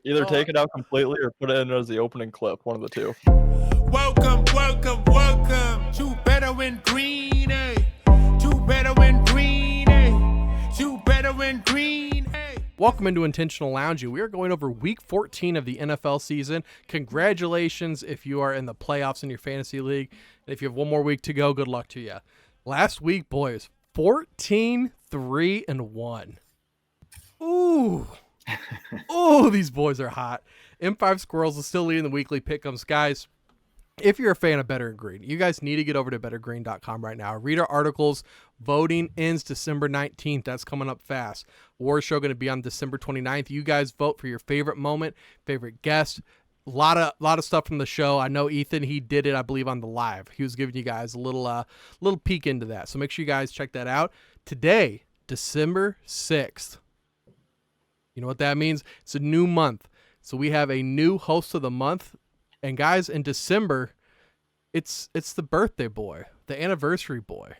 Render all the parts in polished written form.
Either take it out completely or put it in as the opening clip. One of the two. Welcome to Better Win Green, to Better Win Green, to Better Win Green. Welcome into Intentional Lounging. We are going over week 14 of the NFL season. Congratulations if you are in the playoffs in your fantasy league. And if you have one more week to go, good luck to you. Last week, boys, 14-3-1. Ooh. Ooh, these boys are hot. M5 Squirrels is still leading the weekly pick'ems. Guys, if you're a fan of Better Green, you guys need to get over to bettergreen.com right now. Read our articles. Voting ends December 19th. That's coming up fast. War Show going to be on December 29th. You guys vote for your favorite moment, favorite guest. A lot of stuff from the show. I know Ethan, he did it, I believe, on the live. He was giving you guys a little peek into that. So make sure you guys check that out. Today, December 6th. You know what that means? It's a new month. So we have a new host of the month. And guys, in December, it's the birthday boy, the anniversary boy.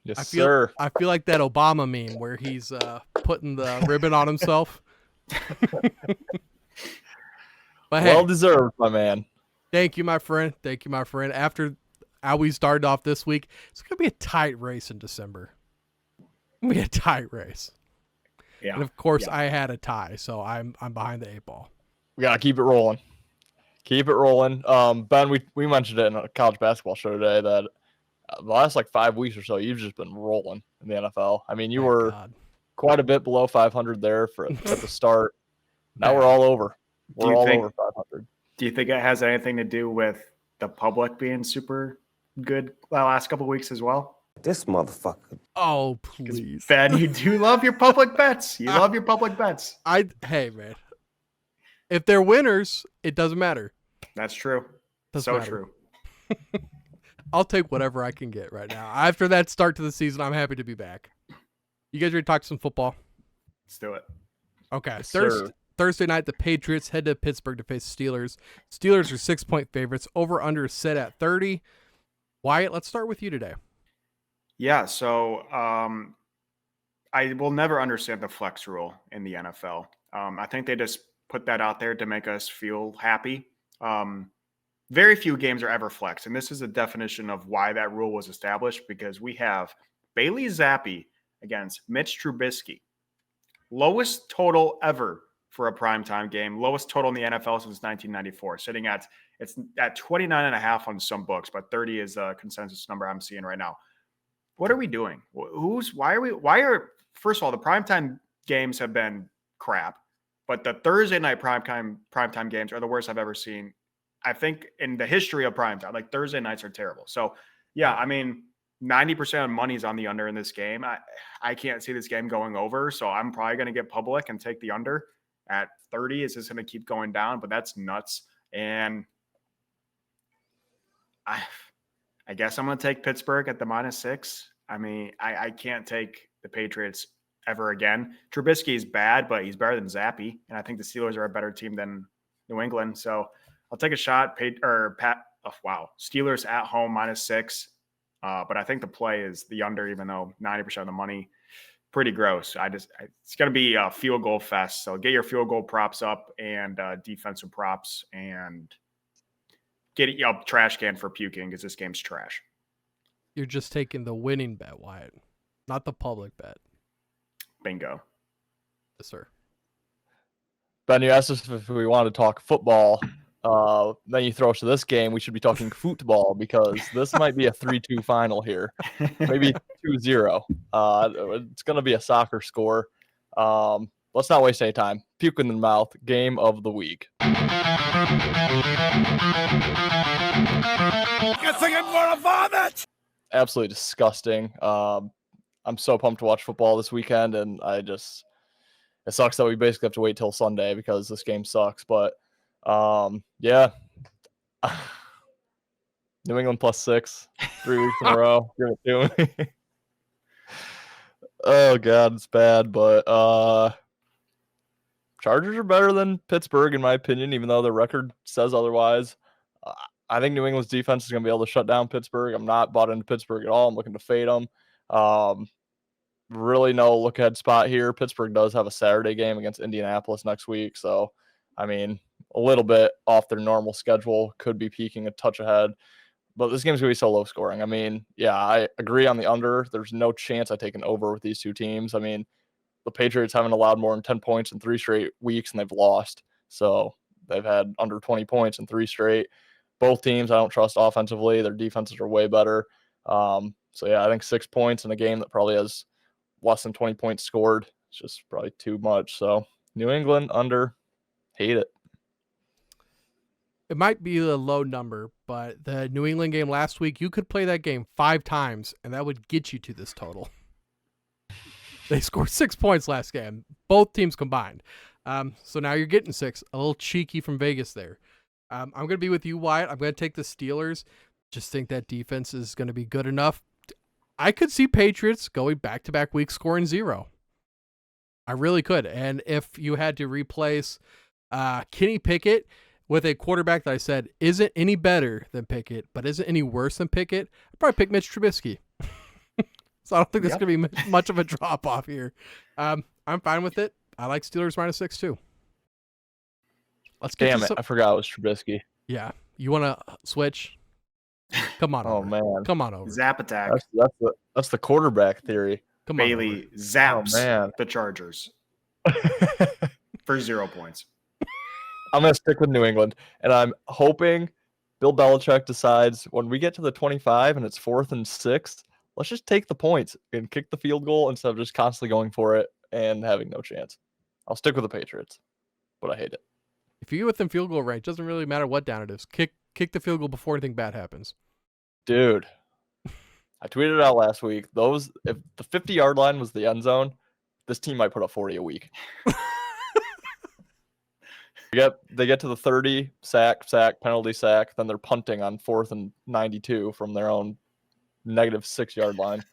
Yes, sir. I feel like that Obama meme where he's putting the ribbon on himself. But hey, well deserved, my man. Thank you, my friend. Thank you, my friend. After how we started off this week, it's gonna be a tight race in December. It's gonna be a tight race. Yeah. And of course, I had a tie, so I'm behind the 8 ball. We gotta keep it rolling. Keep it rolling. Ben, we mentioned it in a college basketball show today that the last 5 weeks or so, you've just been rolling in the NFL. I mean, you were quite a bit below 500 there at the start. Now we're all over. We're all over 500. Do you think it has anything to do with the public being super good the last couple of weeks as well? This motherfucker. Oh, please. Ben, you do love your public bets. You love your public bets. Hey, man. If they're winners, it doesn't matter. That's true. Doesn't matter. True. I'll take whatever I can get right now. After that start to the season, I'm happy to be back. You guys ready to talk some football? Let's do it. Okay. Yes, Thursday night, the Patriots head to Pittsburgh to face the Steelers. Steelers are 6-point favorites. Over-under set at 30. Wyatt, let's start with you today. Yeah, so I will never understand the flex rule in the NFL. I think they just put that out there to make us feel happy. Very few games are ever flexed, and this is a definition of why that rule was established, because we have Bailey Zappi against Mitch Trubisky. Lowest total ever for a primetime game. Lowest total in the NFL since 1994, sitting at 29.5 on some books, but 30 is a consensus number I'm seeing right now. What are we doing? First of all, the primetime games have been crap, but the Thursday night primetime games are the worst I've ever seen, I think, in the history of primetime. Thursday nights are terrible. So, yeah, I mean, 90% of money's on the under in this game. I can't see this game going over, so I'm probably going to get public and take the under at 30. It's just going to keep going down, but that's nuts. And I guess I'm going to take Pittsburgh at the -6. I mean, I can't take the Patriots ever again. Trubisky is bad, but he's better than Zappi, and I think the Steelers are a better team than New England. So I'll take a shot. Steelers at home -6. But I think the play is the under, even though 90% of the money, pretty gross. It's going to be a field goal fest. So get your field goal props up and defensive props, and get it up trash can for puking, because this game's trash. You're just taking the winning bet, Wyatt, not the public bet. Bingo. Yes, sir. Ben, you asked us if we wanted to talk football. Then you throw us to this game. We should be talking football, because this might be a 3-2 final here. Maybe 2-0. It's going to be a soccer score. Let's not waste any time. Puke in the mouth. Game of the week. I think I'm going to vomit. Absolutely disgusting. I'm so pumped to watch football this weekend, and it sucks that we basically have to wait till Sunday because this game sucks. But yeah, New England +6, 3 weeks in a row. Give it to me. Oh God, it's bad. But Chargers are better than Pittsburgh in my opinion, even though their record says otherwise. I think New England's defense is going to be able to shut down Pittsburgh. I'm not bought into Pittsburgh at all. I'm looking to fade them. really no look ahead spot here. Pittsburgh does have a Saturday game against Indianapolis next week. So, I mean, a little bit off their normal schedule, could be peaking a touch ahead. But this game's going to be so low scoring. I mean, yeah, I agree on the under. There's no chance I take an over with these two teams. I mean, the Patriots haven't allowed more than 10 points in 3 straight weeks, and they've lost. So they've had under 20 points in 3 straight. Both teams I don't trust offensively. Their defenses are way better. So, yeah, I think 6 points in a game that probably has less than 20 points scored. It's just probably too much. So New England under, hate it. It might be a low number, but the New England game last week, you could play that game 5 times, and that would get you to this total. They scored 6 points last game, both teams combined. So now you're getting 6. A little cheeky from Vegas there. I'm going to be with you, Wyatt. I'm going to take the Steelers. Just think that defense is going to be good enough. I could see Patriots going back-to-back weeks scoring 0. I really could. And if you had to replace Kenny Pickett with a quarterback that I said isn't any better than Pickett, but isn't any worse than Pickett, I'd probably pick Mitch Trubisky. So I don't think there's going to be much of a drop-off here. I'm fine with it. I like Steelers -6 too. Let's get Damn it, I forgot it was Trubisky. Yeah. You want to switch? Come on over. Oh, man. Come on over. Zap attack. That's the quarterback theory. Come on Bailey over. zaps the Chargers for 0 points. I'm going to stick with New England, and I'm hoping Bill Belichick decides when we get to the 25 and it's 4th and 6, let's just take the points and kick the field goal instead of just constantly going for it and having no chance. I'll stick with the Patriots, but I hate it. If you get within field goal range, it doesn't really matter what down it is. Kick the field goal before anything bad happens. Dude, I tweeted it out last week. If the 50-yard line was the end zone, this team might put up 40 a week. They get to the 30, sack, penalty sack, then they're punting on 4th and 92 from their own -6-yard line.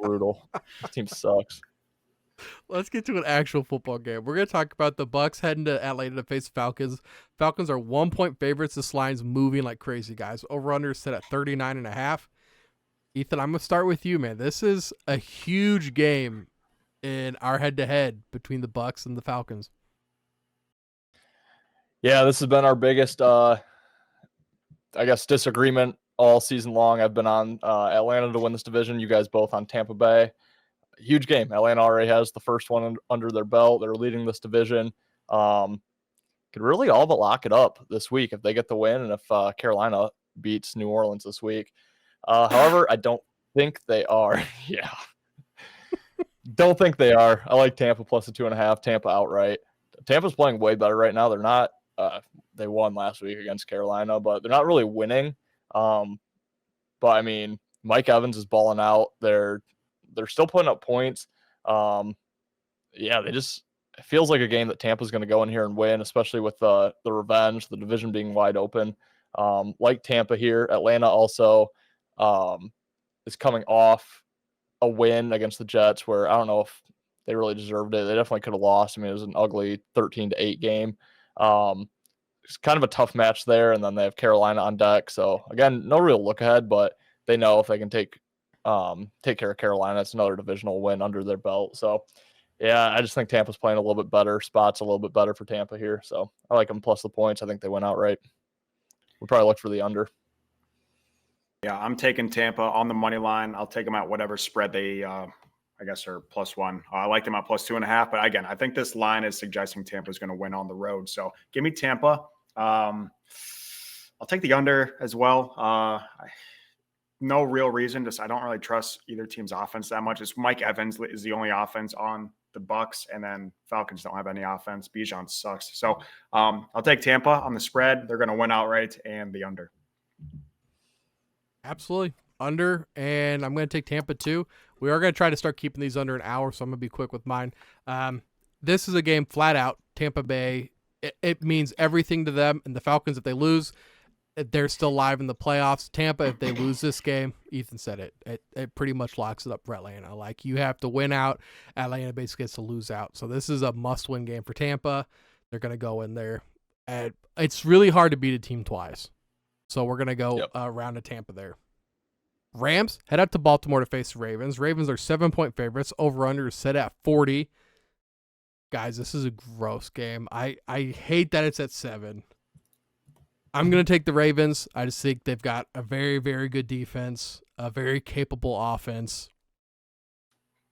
Brutal. This team sucks. Let's get to an actual football game. We're going to talk about the Bucs heading to Atlanta to face Falcons. Falcons are 1-point favorites. This line's moving like crazy, guys. Over-under set at 39.5. Ethan, I'm going to start with you, man. This is a huge game in our head-to-head between the Bucs and the Falcons. Yeah, this has been our biggest, disagreement all season long. I've been on Atlanta to win this division. You guys both on Tampa Bay. Huge game. Atlanta already has the first one under their belt. They're leading this division. Could really all but lock it up this week if they get the win and if Carolina beats New Orleans this week. However, I don't think they are. Yeah. Don't think they are. I like Tampa plus the 2.5. Tampa outright. Tampa's playing way better right now. They're not. They won last week against Carolina, but they're not really winning. But I mean, Mike Evans is balling out. They're still putting up points. It feels like a game that Tampa's going to go in here and win, especially with the revenge, the division being wide open. Like Tampa here, Atlanta also is coming off a win against the Jets, where I don't know if they really deserved it. They definitely could have lost. I mean, it was an ugly 13-8 game. It's kind of a tough match there, and then they have Carolina on deck. So again, no real look ahead, but they know if they can take care of Carolina, it's another divisional win under their belt. So yeah, I just think Tampa's playing a little bit better. Spot's a little bit better for Tampa here. So I like them plus the points. I think they win outright. We'll probably look for the under. Yeah, I'm taking Tampa on the money line. I'll take them at whatever spread they, are +1. I like them at +2.5. But again, I think this line is suggesting Tampa is going to win on the road. So give me Tampa. I'll take the under as well. No real reason. I don't really trust either team's offense that much. It's Mike Evans is the only offense on the Bucs, and then Falcons don't have any offense. Bijan sucks. So I'll take Tampa on the spread. They're going to win outright, and the under. Absolutely. Under, and I'm going to take Tampa too. We are going to try to start keeping these under an hour, so I'm going to be quick with mine. This is a game flat out. Tampa Bay, it means everything to them. And the Falcons, if they lose, they're still live in the playoffs. Tampa, if they lose this game, Ethan said it pretty much locks it up for Atlanta. Like, you have to win out. Atlanta basically gets to lose out. So this is a must-win game for Tampa. They're going to go in there. And it's really hard to beat a team twice. So we're going to go around to Tampa there. Rams head out to Baltimore to face the Ravens. Ravens are 7-point favorites. Over-under is set at 40. Guys, this is a gross game. I hate that it's at 7. I'm going to take the Ravens. I just think they've got a very, very good defense, a very capable offense,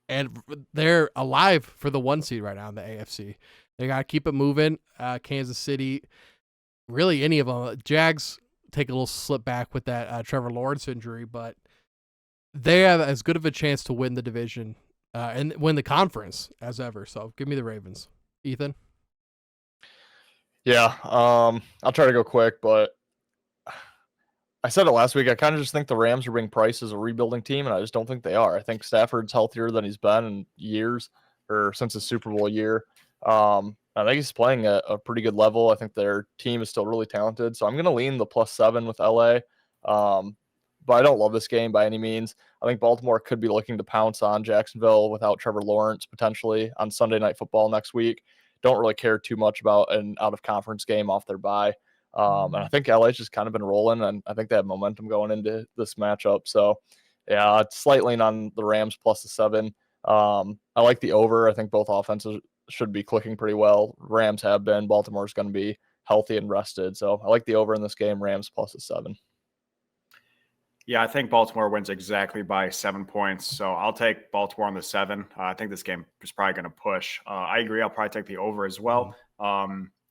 and they're alive for the 1 seed right now in the AFC. They got to keep it moving. Kansas City, really any of them. Jags take a little slip back with that Trevor Lawrence injury, but they have as good of a chance to win the division and win the conference as ever. So give me the Ravens. Ethan? Yeah, I'll try to go quick, but I said it last week. I kind of just think the Rams are being priced as a rebuilding team, and I just don't think they are. I think Stafford's healthier than he's been in years, or since his Super Bowl year. I think he's playing at a pretty good level. I think their team is still really talented, so I'm going to lean the +7 with LA. But I don't love this game by any means. I think Baltimore could be looking to pounce on Jacksonville without Trevor Lawrence potentially on Sunday Night Football next week. Don't really care too much about an out-of-conference game off their bye. And I think LA's just kind of been rolling, and I think they have momentum going into this matchup. So, yeah, it's slight lean on the Rams +7. I like the over. I think both offenses should be clicking pretty well. Rams have been. Baltimore's going to be healthy and rested. So I like the over in this game, Rams +7. Yeah, I think Baltimore wins exactly by 7 points. So I'll take Baltimore on the 7. I think this game is probably going to push. I agree. I'll probably take the over as well. I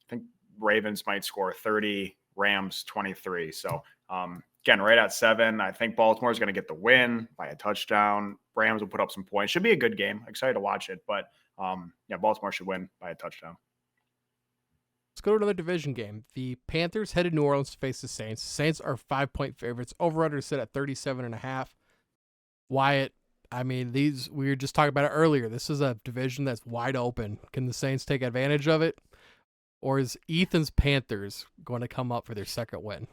think Ravens might score 30, Rams 23. So again, right at 7. I think Baltimore is going to get the win by a touchdown. Rams will put up some points. Should be a good game. Excited to watch it. But yeah, Baltimore should win by a touchdown. Let's go to another division game. The Panthers headed to New Orleans to face the Saints. Saints are 5-point favorites. Over-under set at 37.5. Wyatt, I mean, we were just talking about it earlier. This is a division that's wide open. Can the Saints take advantage of it? Or is Ethan's Panthers going to come up for their second win?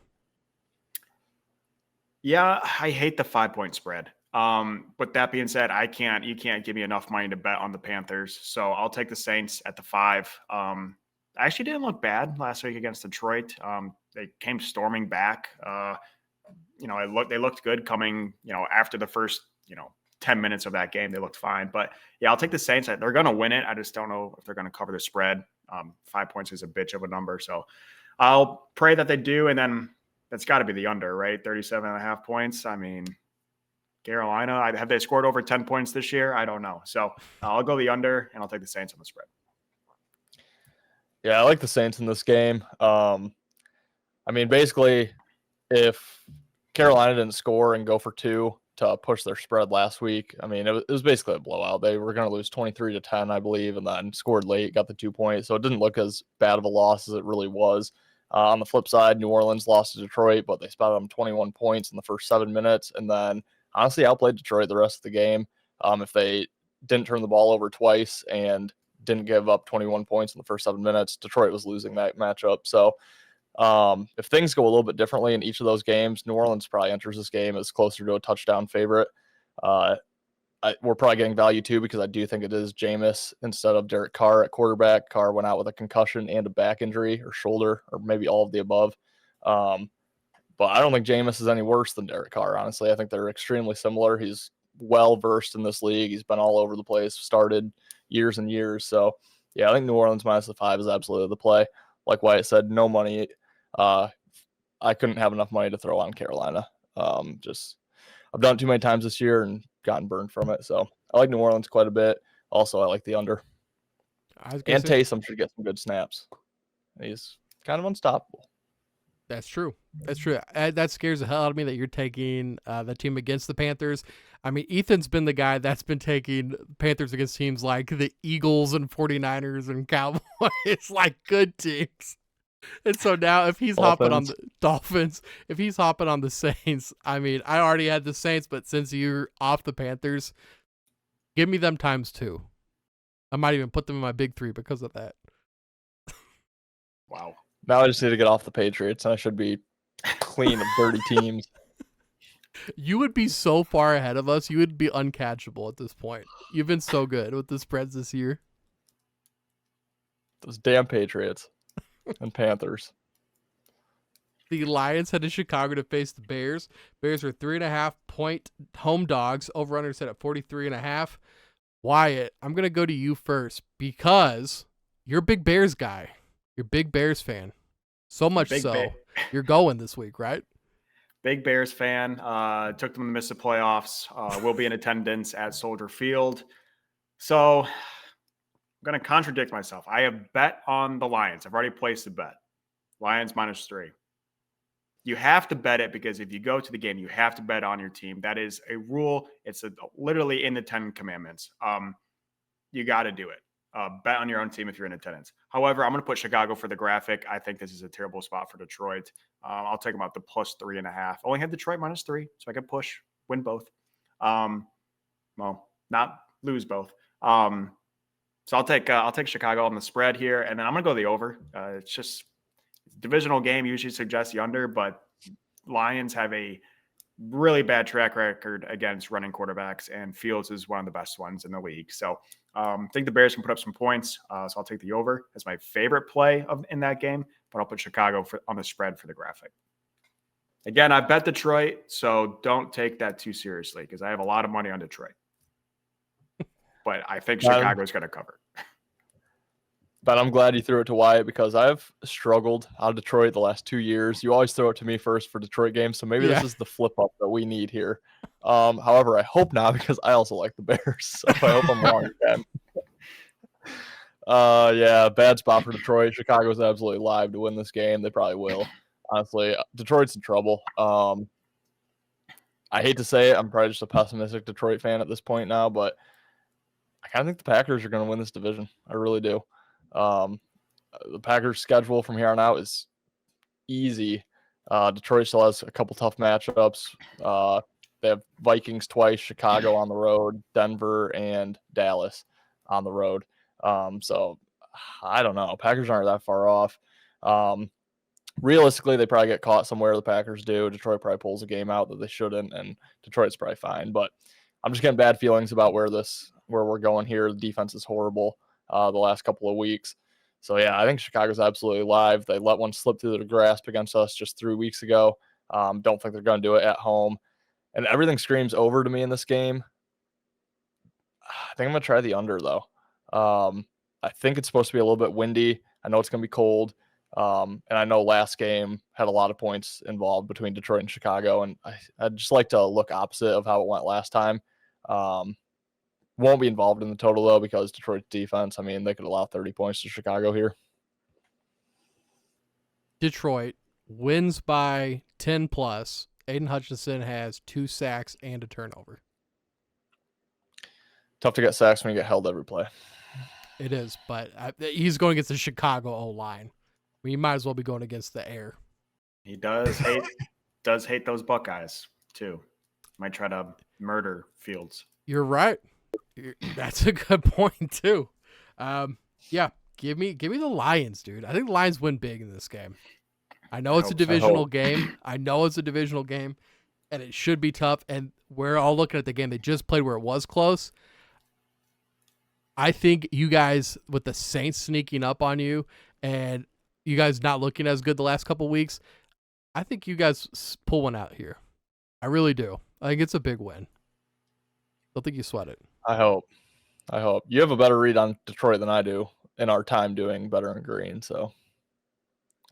Yeah, I hate the 5-point spread. But that being said, you can't give me enough money to bet on the Panthers. So I'll take the Saints at the 5. Actually didn't look bad last week against Detroit. They came storming back. They looked good coming, after the first, 10 minutes of that game. They looked fine. But yeah, I'll take the Saints. They're going to win it. I just don't know if they're going to cover the spread. 5 points is a bitch of a number. So I'll pray that they do. And then that's got to be the under, right? 37.5 points. I mean, Carolina, have they scored over 10 points this year? I don't know. So I'll go the under, and I'll take the Saints on the spread. Yeah, I like the Saints in this game. Basically, if Carolina didn't score and go for 2 to push their spread last week, it was basically a blowout. They were going to lose 23-10, I believe, and then scored late, got the 2 points. So it didn't look as bad of a loss as it really was. On the flip side, New Orleans lost to Detroit, but they spotted them 21 points in the first 7 minutes, and then honestly outplayed Detroit the rest of the game. If they didn't turn the ball over twice and didn't give up 21 points in the first 7 minutes, Detroit was losing that matchup. So if things go a little bit differently in each of those games, New Orleans probably enters this game as closer to a touchdown favorite. We're probably getting value too, because I do think it is Jameis instead of Derek Carr at quarterback. Carr went out with a concussion and a back injury or shoulder, or maybe all of the above. But I don't think Jameis is any worse than Derek Carr, honestly. I think they're extremely similar. He's well-versed in this league. He's been all over the place, started years and years. So, yeah, I think New Orleans -5 is absolutely the play. Like Wyatt said, no money. I couldn't have enough money to throw on Carolina. I've done it too many times this year and gotten burned from it. So I like New Orleans quite a bit. Also, I like the under. And Taysom should get some good snaps. He's kind of unstoppable. That's true. That's true. That scares the hell out of me that you're taking the team against the Panthers. Ethan's been the guy that's been taking Panthers against teams like the Eagles and 49ers and Cowboys, like good teams. And so now if he's hopping on the Dolphins, if he's hopping on the Saints, I already had the Saints, but since you're off the Panthers, give me them ×2. I might even put them in my big 3 because of that. Wow. Now I just need to get off the Patriots, and I should be clean of dirty teams. You would be so far ahead of us. You would be uncatchable at this point. You've been so good with the spreads this year. Those damn Patriots and Panthers. The Lions head to Chicago to face the Bears. Bears are 3.5-point home dogs. Over-under set at 43.5. Wyatt, I'm going to go to you first because you're a big Bears guy. You're a big Bears fan. So much you're going this week, right? Big Bears fan. Took them to miss the playoffs. Will be in attendance at Soldier Field. So I'm going to contradict myself. I have bet on the Lions. I've already placed a bet. Lions -3. You have to bet it because if you go to the game, you have to bet on your team. That is a rule. It's literally in the 10 commandments. You got to do it. Bet on your own team if you're in attendance. However, I'm going to put Chicago for the graphic. I think this is a terrible spot for Detroit. I'll take them out to +3.5. Only had Detroit -3, so I could win both. Well, not lose both. So I'll take Chicago on the spread here, and then I'm going to go the over. It's just divisional game usually suggests the under, but Lions have a really bad track record against running quarterbacks, and Fields is one of the best ones in the league. So I think the Bears can put up some points. So I'll take the over as my favorite play in that game, but I'll put Chicago on the spread for the graphic. Again, I bet Detroit, so don't take that too seriously because I have a lot of money on Detroit. But I think Chicago's going to cover. But I'm glad you threw it to Wyatt because I've struggled out of Detroit the last 2 years. You always throw it to me first for Detroit games, so maybe this is the flip up that we need here. However, I hope not because I also like the Bears, so I hope I'm wrong again. Yeah, bad spot for Detroit. Chicago's absolutely live to win this game. They probably will. Honestly, Detroit's in trouble. I hate to say it. I'm probably just a pessimistic Detroit fan at this point now, but I kind of think the Packers are going to win this division. I really do. The Packers' schedule from here on out is easy. Detroit still has a couple tough matchups. They have Vikings twice, Chicago on the road, Denver, and Dallas on the road. So I don't know. Packers aren't that far off. Realistically, they probably get caught somewhere. The Packers do. Detroit probably pulls a game out that they shouldn't, and Detroit's probably fine. But I'm just getting bad feelings about where we're going here. The defense is horrible the last couple of weeks. So, yeah, I think Chicago's absolutely live. They let one slip through the grasp against us just 3 weeks ago. Don't think they're going to do it at home. And everything screams over to me in this game. I think I'm going to try the under, though. I think it's supposed to be a little bit windy. I know it's going to be cold. And I know last game had a lot of points involved between Detroit and Chicago. And I'd just like to look opposite of how it went last time. Won't be involved in the total, though, because Detroit's defense, I mean, they could allow 30 points to Chicago here. Detroit wins by 10+. Aiden Hutchinson has 2 sacks and a turnover. Tough to get sacks when you get held every play. It is, but he's going against the Chicago O-line. I mean, he might as well be going against the air. He does hate those Buckeyes, too. Might try to murder Fields. You're right. That's a good point too. Yeah, give me the Lions, dude. I think the Lions win big in this game. I know it's a divisional game. I know it's a divisional game, and it should be tough. And we're all looking at the game they just played where it was close. I think you guys, with the Saints sneaking up on you, and you guys not looking as good the last couple weeks, I think you guys pull one out here. I really do. I think it's a big win. Don't think you sweat it. I hope. You have a better read on Detroit than I do in our time doing Better in Green, so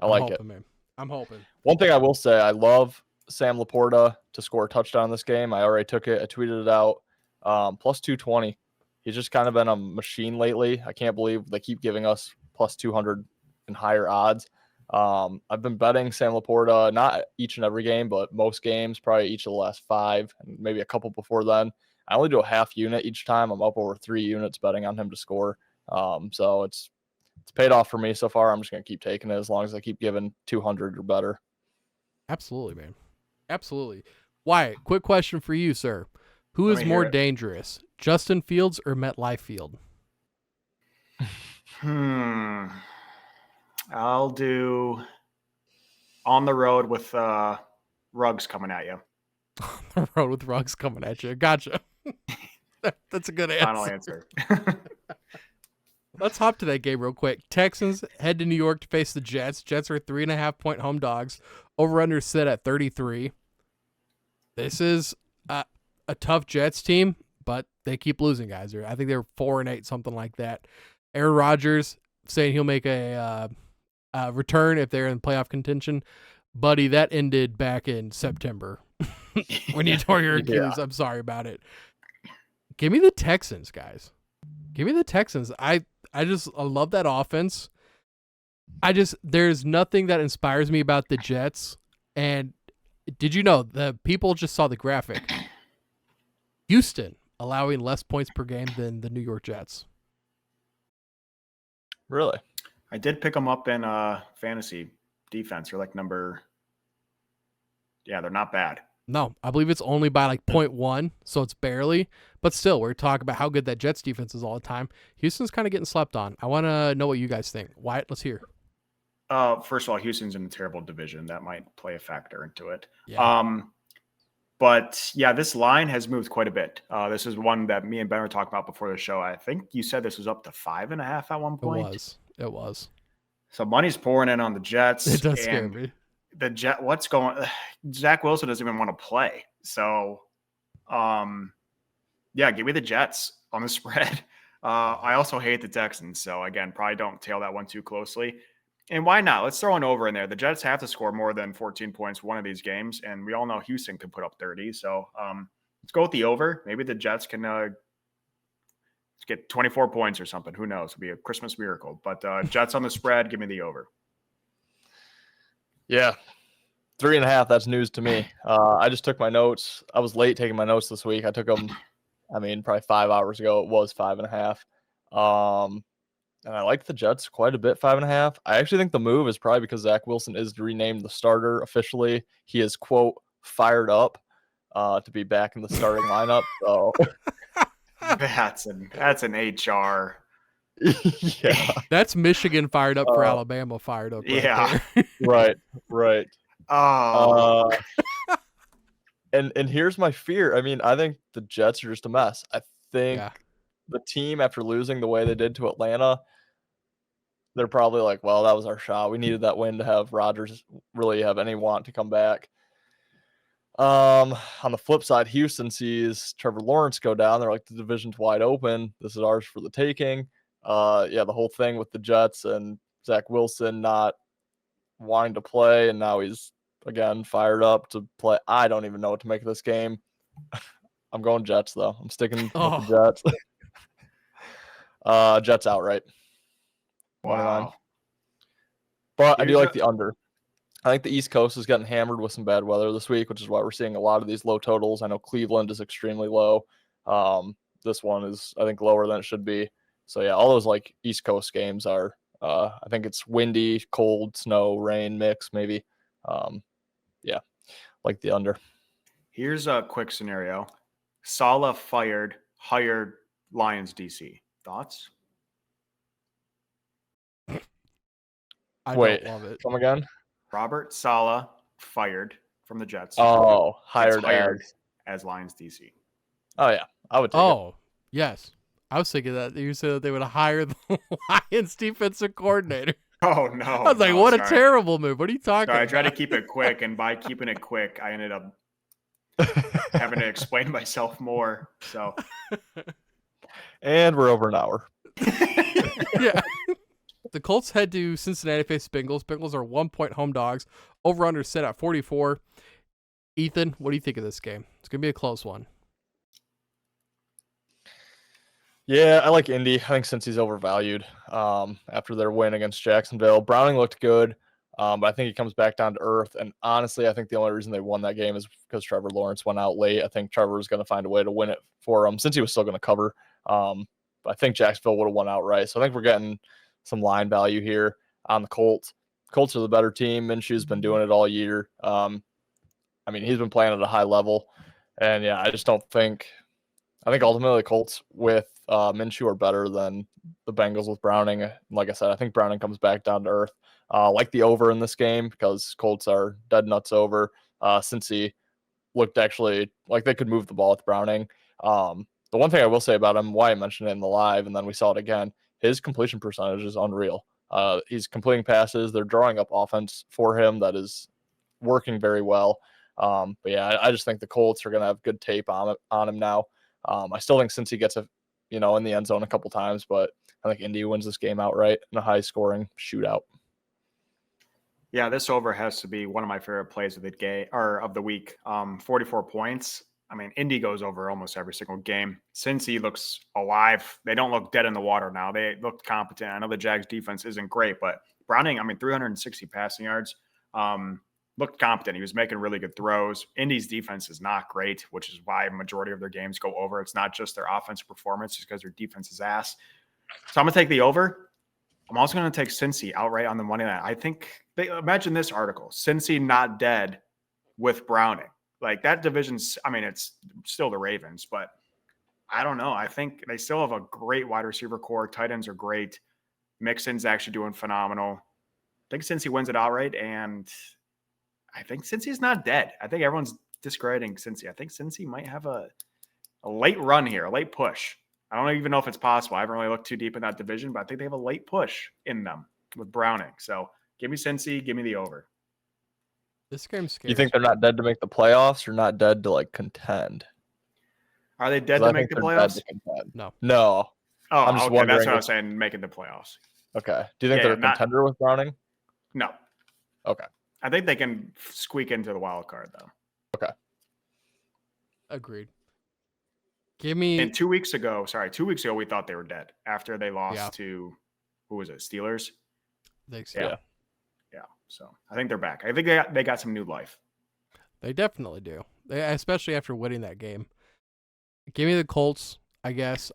I like it. Man. I'm hoping. One thing I will say, I love Sam Laporta to score a touchdown in this game. I already took it. I tweeted it out. Plus 220. He's just kind of been a machine lately. I can't believe they keep giving us plus 200 and higher odds. I've been betting Sam Laporta, not each and every game, but most games, probably each of the last 5, and maybe a couple before then. I only do a half unit each time. I'm up over 3 units betting on him to score. So it's paid off for me so far. I'm just going to keep taking it as long as I keep giving 200 or better. Absolutely, man. Absolutely. Wyatt, quick question for you, sir. Who is more dangerous, Justin Fields or MetLife Field? I'll do on the road with Ruggs coming at you. On the road with Ruggs coming at you. Gotcha. That's a good answer. Final answer. Let's hop to that game real quick. Texans head to New York to face the Jets. Jets are 3.5-point home dogs. Over-under set at 33. This is a tough Jets team, but they keep losing, guys. I think they're 4-8, something like that. Aaron Rodgers saying he'll make a return if they're in playoff contention. Buddy, that ended back in September when you tore your Achilles. I'm sorry about it. Give me the Texans, guys. Give me the Texans. I love that offense. There's nothing that inspires me about the Jets. And did you know the people just saw the graphic? Houston allowing less points per game than the New York Jets. Really? I did pick them up in fantasy defense. They're like they're not bad. No, I believe it's only by like 0.1, so it's barely. But still, we're talking about how good that Jets defense is all the time. Houston's kind of getting slept on. I want to know what you guys think. Wyatt, let's hear. First of all, Houston's in a terrible division. That might play a factor into it. Yeah. But yeah, this line has moved quite a bit. This is one that me and Ben were talking about before the show. I think you said this was up to 5.5 at one point. It was. So money's pouring in on the Jets. It does scare me. Zach Wilson doesn't even want to play. So, give me the Jets on the spread. I also hate the Texans. So again, probably don't tail that one too closely. And why not? Let's throw an over in there. The Jets have to score more than 14 points one of these games. And we all know Houston can put up 30. So let's go with the over. Maybe the Jets can get 24 points or something. Who knows? It'll be a Christmas miracle. But Jets on the spread, give me the over. Yeah. 3.5. That's news to me. I just took my notes. I was late taking my notes this week. I took them, probably 5 hours ago. It was 5.5. And I like the Jets quite a bit, 5.5. I actually think the move is probably because Zach Wilson is renamed the starter officially. He is, quote, fired up to be back in the starting lineup. So that's an HR. Yeah. That's Michigan fired up for Alabama fired up. Right. Oh. And here's my fear. I think the Jets are just a mess. I think the team, after losing the way they did to Atlanta, they're probably like, well, that was our shot. We needed that win to have Rodgers really have any want to come back. On the flip side, Houston sees Trevor Lawrence go down. They're like, the division's wide open. This is ours for the taking. The whole thing with the Jets and Zach Wilson not wanting to play, and now he's again fired up to play. I don't even know what to make of this game. I'm going Jets though. I'm sticking with the Jets. Jets outright. Wow. But I do like the under. I think the East Coast is getting hammered with some bad weather this week, which is why we're seeing a lot of these low totals. I know Cleveland is extremely low. This one is, I think, lower than it should be. So yeah, all those like East Coast games are, I think it's windy, cold, snow, rain mix, maybe. Like the under. Here's a quick scenario. Saleh hired Lions DC. Thoughts? Don't love it. Come again? Robert Saleh fired from the Jets. Oh, hired as Lions DC. Oh yeah, I would take it. Yes. I was thinking that you said that they would hire the Lions defensive coordinator. Oh no. I was like, what a terrible move. What are you talking about? I tried to keep it quick, and by keeping it quick, I ended up having to explain myself more. So and we're over an hour. Yeah. The Colts head to Cincinnati face Bengals. Bengals are 1-point home dogs. Over under set at 44. Ethan, what do you think of this game? It's going to be a close one. Yeah, I like Indy. I think Cincy's overvalued after their win against Jacksonville. Browning looked good, but I think he comes back down to earth. And honestly, I think the only reason they won that game is because Trevor Lawrence went out late. I think Trevor was going to find a way to win it for him since he was still going to cover. But I think Jacksonville would have won outright. So I think we're getting some line value here on the Colts. Colts are the better team. Minshew's been doing it all year. He's been playing at a high level. And yeah, I think ultimately the Colts with Minshew are better than the Bengals with Browning. Like I said, I think Browning comes back down to earth. Like the over in this game because Colts are dead nuts over. Since he looked actually like they could move the ball with Browning. The one thing I will say about him, Wyatt mentioned it in the live, and then we saw it again, his completion percentage is unreal. He's completing passes. They're drawing up offense for him that is working very well. But yeah, I just think the Colts are going to have good tape on him now. I still think since he gets in the end zone a couple times, but I think Indy wins this game outright in a high scoring shootout. Yeah, this over has to be one of my favorite plays of the game or of the week. 44 points. I mean, Indy goes over almost every single game. Cincy looks alive. They don't look dead in the water now. They look competent. I know the Jags defense isn't great, but Browning, 360 passing yards, looked competent. He was making really good throws. Indy's defense is not great, which is why a majority of their games go over. It's not just their offensive performance, it's because their defense is ass. So I'm going to take the over. I'm also going to take Cincy outright on the money line. I think imagine this article: Cincy not dead with Browning. Like that division's, it's still the Ravens, but I don't know. I think they still have a great wide receiver core. Tight ends are great. Mixon's actually doing phenomenal. I think Cincy wins it outright, and I think Cincy's not dead. I think everyone's discrediting Cincy. I think Cincy might have a late run here, a late push. I don't even know if it's possible. I haven't really looked too deep in that division, but I think they have a late push in them with Browning. So give me Cincy, give me the over. This game's scary. You think they're not dead to make the playoffs or not dead to contend? Are they dead to make the playoffs? No. Oh, I'm just wondering. That's what I was saying, making the playoffs. Okay. Do you think they're a contender with Browning? No. Okay. I think they can squeak into the wild card, though. Okay. Agreed. Give me. And 2 weeks ago, we thought they were dead after they lost to, who was it, Steelers? Yeah. So I think they're back. I think they got some new life. They definitely do. Especially after winning that game. Give me the Colts, I guess.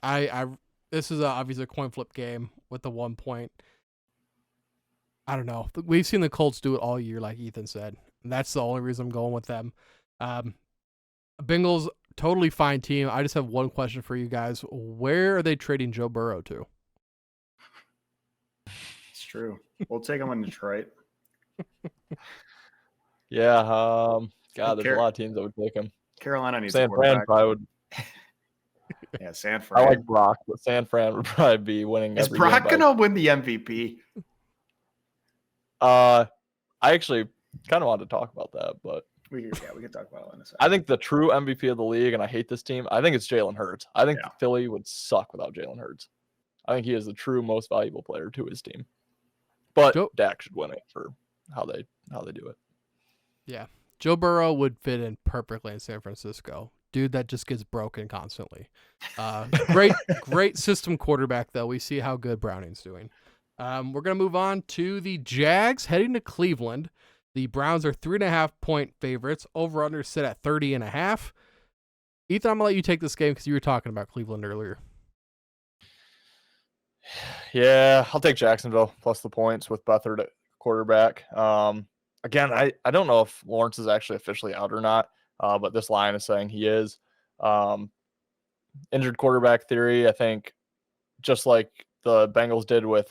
This is obviously a coin flip game with the 1 point. I don't know. We've seen the Colts do it all year, like Ethan said. And that's the only reason I'm going with them. Bengals, totally fine team. I just have one question for you guys. Where are they trading Joe Burrow to? It's true. We'll take him in Detroit. Yeah. God, there's a lot of teams that would take him. Carolina needs San Fran probably would. Yeah, San Fran. I like Brock, but San Fran would probably be winning. Is Brock going to win the MVP? I actually kind of wanted to talk about that, but we can talk about it in a second. I think the true MVP of the league, and I hate this team, I think it's Jalen Hurts. I think Philly would suck without Jalen Hurts. I think he is the true most valuable player to his team. But Dak should win it for how they do it. Yeah. Joe Burrow would fit in perfectly in San Francisco. Dude that just gets broken constantly. Great system quarterback, though. We see how good Browning's doing. We're going to move on to the Jags heading to Cleveland. The Browns are 3.5-point favorites. Over-under sit at 30.5. Ethan, I'm going to let you take this game because you were talking about Cleveland earlier. Yeah, I'll take Jacksonville plus the points with Beathard at quarterback. Again, I don't know if Lawrence is actually officially out or not, but this line is saying he is. Injured quarterback theory, I think, just like the Bengals did with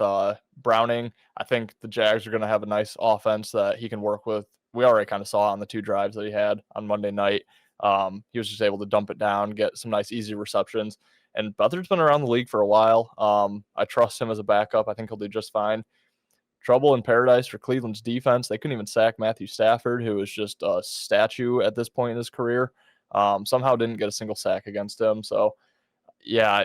Browning, I think the Jags are going to have a nice offense that he can work with. We already kind of saw on the 2 drives that he had on Monday night. He was just able to dump it down, get some nice, easy receptions. And Beathard's been around the league for a while. I trust him as a backup. I think he'll do just fine. Trouble in paradise for Cleveland's defense. They couldn't even sack Matthew Stafford, who is just a statue at this point in his career. Somehow didn't get a single sack against him. So, yeah,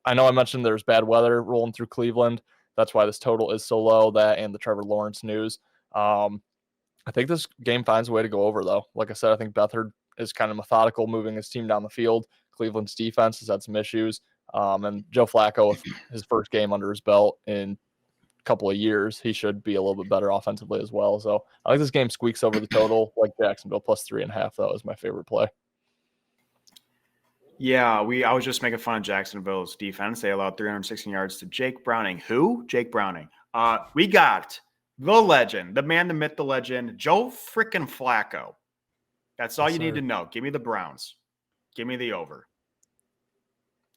I know I mentioned there's bad weather rolling through Cleveland. That's why this total is so low, that and the Trevor Lawrence news. I think this game finds a way to go over, though. Like I said, I think Beathard is kind of methodical moving his team down the field. Cleveland's defense has had some issues. And Joe Flacco, with his first game under his belt in couple of years, he should be a little bit better offensively as well. So I think this game squeaks over the total, like Jacksonville plus 3.5. That was my favorite play. Yeah, I was just making fun of Jacksonville's defense. They allowed 316 yards to Jake Browning. Who? Jake Browning. We got the legend, the man, the myth, the legend, Joe freaking Flacco. That's all you need to know. Give me the Browns. Give me the over.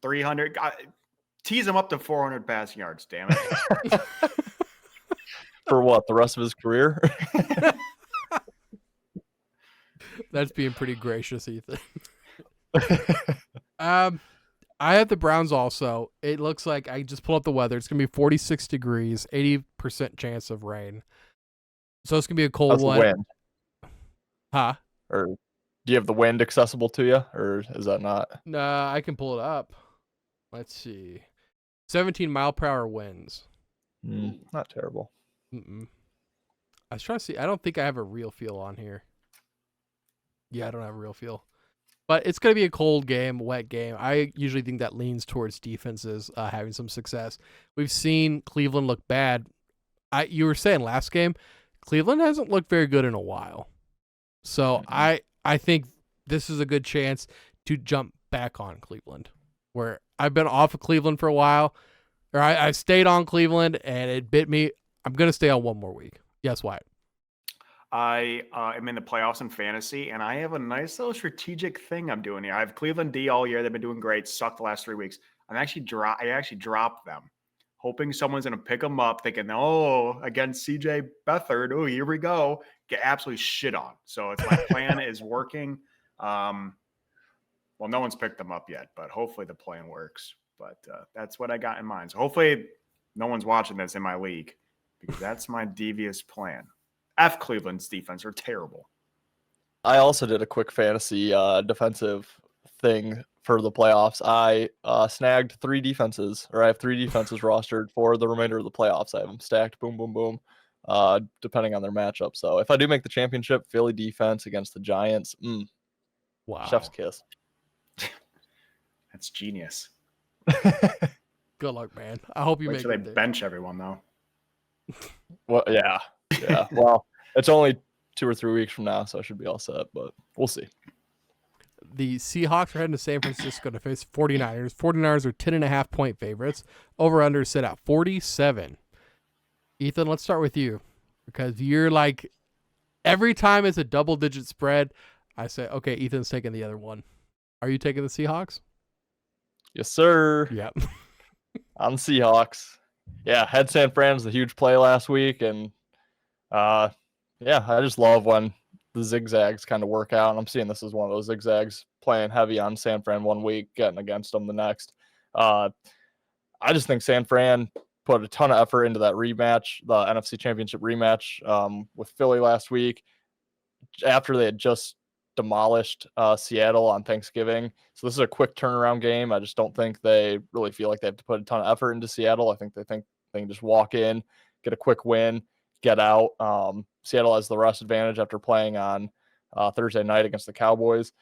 300. Tease him up to 400 passing yards, damn it. For what? The rest of his career? That's being pretty gracious, Ethan. I have the Browns also. It looks like I just pulled up the weather. It's going to be 46 degrees, 80% chance of rain. So it's going to be a cold How's the one. wind? Huh? Or do you have the wind accessible to you, or is that not? Nah, I can pull it up. Let's see. 17-mile-per-hour winds. Not terrible. Mm-mm. I was trying to see. I don't think I have a real feel on here. Yeah, I don't have a real feel. But it's going to be a cold game, wet game. I usually think that leans towards defenses having some success. We've seen Cleveland look bad. You were saying last game, Cleveland hasn't looked very good in a while. So I think this is a good chance to jump back on Cleveland, where I've been off of Cleveland for a while, or I stayed on Cleveland and it bit me. I'm going to stay on one more week. Yes, Wyatt. I am in the playoffs in fantasy, and I have a nice little strategic thing I'm doing here. I have Cleveland D all year. They've been doing great. Sucked the last 3 weeks. I actually dropped them, hoping someone's going to pick them up, thinking, oh, against CJ Beathard. Oh, here we go. Get absolutely shit on. So it's my plan is working. Well, no one's picked them up yet, but hopefully the plan works. But that's what I got in mind. So hopefully no one's watching this in my league, because that's my devious plan. F Cleveland's defense are terrible. I also did a quick fantasy defensive thing for the playoffs. I snagged 3 defenses, or I have 3 defenses rostered for the remainder of the playoffs. I have them stacked, boom, boom, boom, depending on their matchup. So if I do make the championship, Philly defense against the Giants, Wow. chef's kiss. That's genius. Good luck, man. I hope you Wait make till it they there. bench everyone, though. Well, yeah. Well, it's only 2 or 3 weeks from now, so I should be all set, but we'll see. The Seahawks are heading to San Francisco to face 49ers. 49ers are 10.5-point favorites. Over-under set at 47. Ethan, let's start with you, because you're like, every time it's a double-digit spread, I say, okay, Ethan's taking the other one. Are you taking the Seahawks? Yes, sir. Yeah. On Seahawks. Yeah, had San Fran's a huge play last week, and yeah, I just love when the zigzags kind of work out, and I'm seeing this as one of those zigzags, playing heavy on San Fran one week, getting against them the next. I just think San Fran put a ton of effort into that rematch, the NFC Championship rematch with Philly last week, after they had just demolished Seattle on Thanksgiving. So this is a quick turnaround game. I just don't think they really feel like they have to put a ton of effort into Seattle. I think they can just walk in, get a quick win, get out. Seattle has the rest advantage after playing on Thursday night against the Cowboys.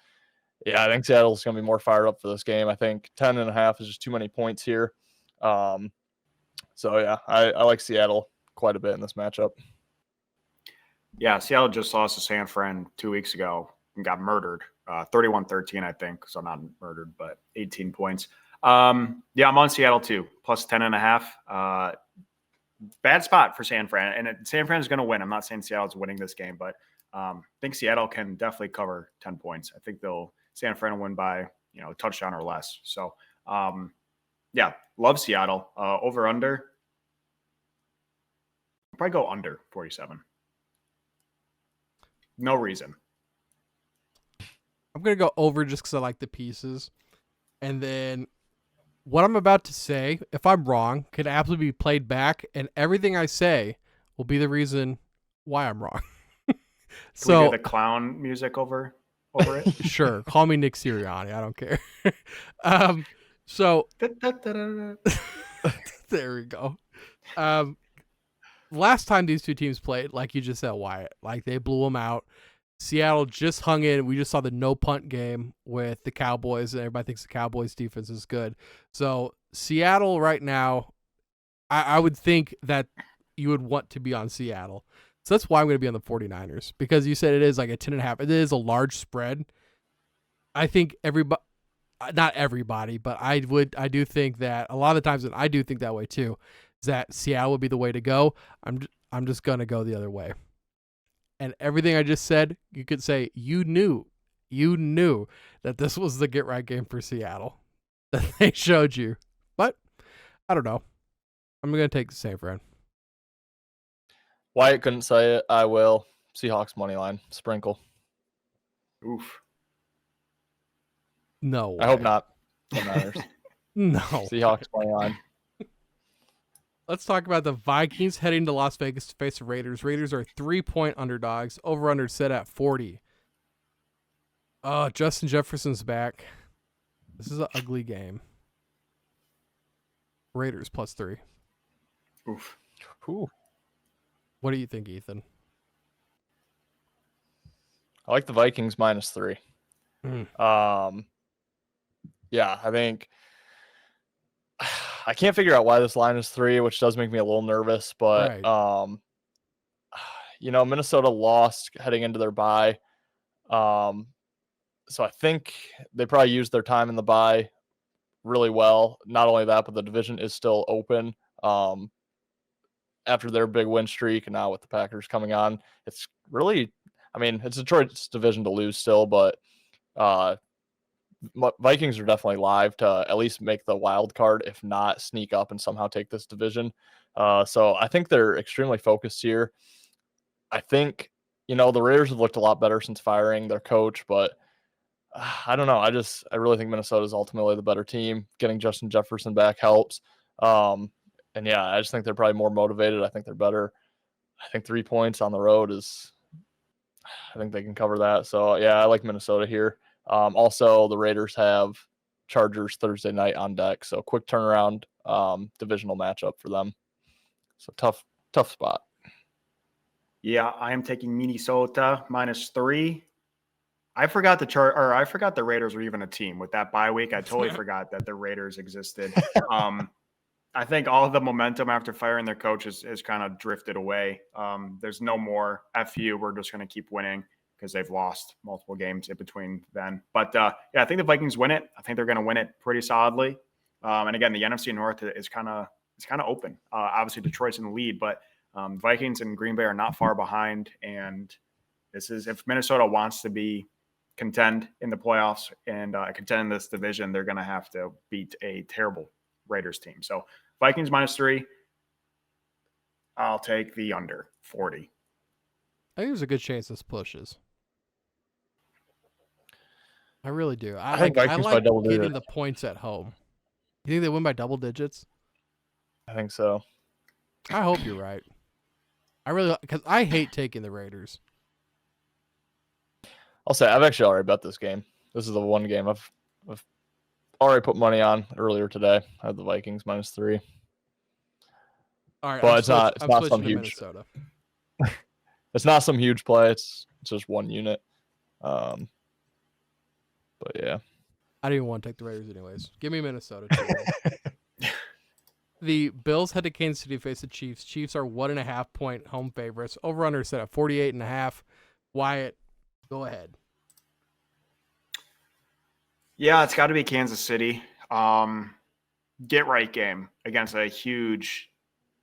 Yeah, I think Seattle's going to be more fired up for this game. I think 10.5 is just too many points here. So yeah, I like Seattle quite a bit in this matchup. Yeah, Seattle just lost to San Fran 2 weeks ago and got murdered. 31-13, I think. So not murdered, but 18 points. Yeah, I'm on Seattle too. Plus 10.5. Bad spot for San Fran. And San Fran is going to win. I'm not saying Seattle's winning this game, but I think Seattle can definitely cover 10 points. I think San Fran will win by, a touchdown or less. So, yeah, love Seattle. Over under. I'll probably go under 47. No reason. I'm going to go over just because I like the pieces. And then what I'm about to say, if I'm wrong, can absolutely be played back. And everything I say will be the reason why I'm wrong. Can we do the clown music over it? Sure. Call me Nick Sirianni. I don't care. So there we go. Last time these two teams played, like you just said, Wyatt, like they blew them out. Seattle just hung in. We just saw the no punt game with the Cowboys, and everybody thinks the Cowboys defense is good. So Seattle right now, I would think that you would want to be on Seattle. So that's why I'm going to be on the 49ers, because you said it is like a 10.5. It is a large spread. I think not everybody, but I do think that a lot of the times, and I do think that way too, is that Seattle would be the way to go. I'm just going to go the other way. And everything I just said, you could say you knew that this was the get right game for Seattle that they showed you. But I don't know. I'm going to take the San Fran. Wyatt couldn't say it. I will. Seahawks money line. Sprinkle. Oof. No way. I hope not. No matters. No. Seahawks money line. Let's talk about the Vikings heading to Las Vegas to face the Raiders. Raiders are 3-point underdogs. Over-under set at 40. Oh, Justin Jefferson's back. This is an ugly game. Raiders +3. Oof. Ooh. What do you think, Ethan? I like the Vikings -3. Yeah, I think I can't figure out why this line is 3, which does make me a little nervous, but Right. Minnesota lost heading into their bye. So I think they probably used their time in the bye really well. Not only that, but the division is still open. After their big win streak, and now with the Packers coming on, it's really, it's Detroit's division to lose still, but Vikings are definitely live to at least make the wild card, if not sneak up and somehow take this division. So I think they're extremely focused here. I think, the Raiders have looked a lot better since firing their coach, but I don't know. I really think Minnesota is ultimately the better team. Getting Justin Jefferson back helps. And yeah, I just think they're probably more motivated. I think they're better. I think 3 points on the road I think they can cover that. So yeah, I like Minnesota here. Also, the Raiders have Chargers Thursday night on deck. So quick turnaround, divisional matchup for them. So tough spot. Yeah, I am taking Minnesota -3. I forgot the Raiders were even a team with that bye week. I totally forgot that the Raiders existed. I think all of the momentum after firing their coach has kind of drifted away. There's no more FU. We're just going to keep winning because they've lost multiple games in between then. But yeah, I think the Vikings win it. I think they're going to win it pretty solidly. And again, the NFC North is kind of open. Obviously, Detroit's in the lead, but Vikings and Green Bay are not far behind. And this is, if Minnesota wants to contend in the playoffs and contend in this division, they're going to have to beat a terrible Raiders team. So Vikings -3. I'll take the under 40. I think there's a good chance this pushes. I really do. I think Vikings by double getting digits. the points at home. You think they win by double digits? I think so. I hope you're right. Because I hate taking the Raiders. I'll say I've actually already bet this game. This is the one game I've already put money on earlier today. I had the Vikings -3. All right, but I'm it's not some to huge. Minnesota. It's not some huge play. It's just one unit. But yeah, I didn't even want to take the Raiders anyways. Give me Minnesota. The Bills head to Kansas City to face the Chiefs. Chiefs are 1.5 point home favorites. Over/under set at 48.5. Wyatt, go ahead. Yeah, it's got to be Kansas City. Get right game against a huge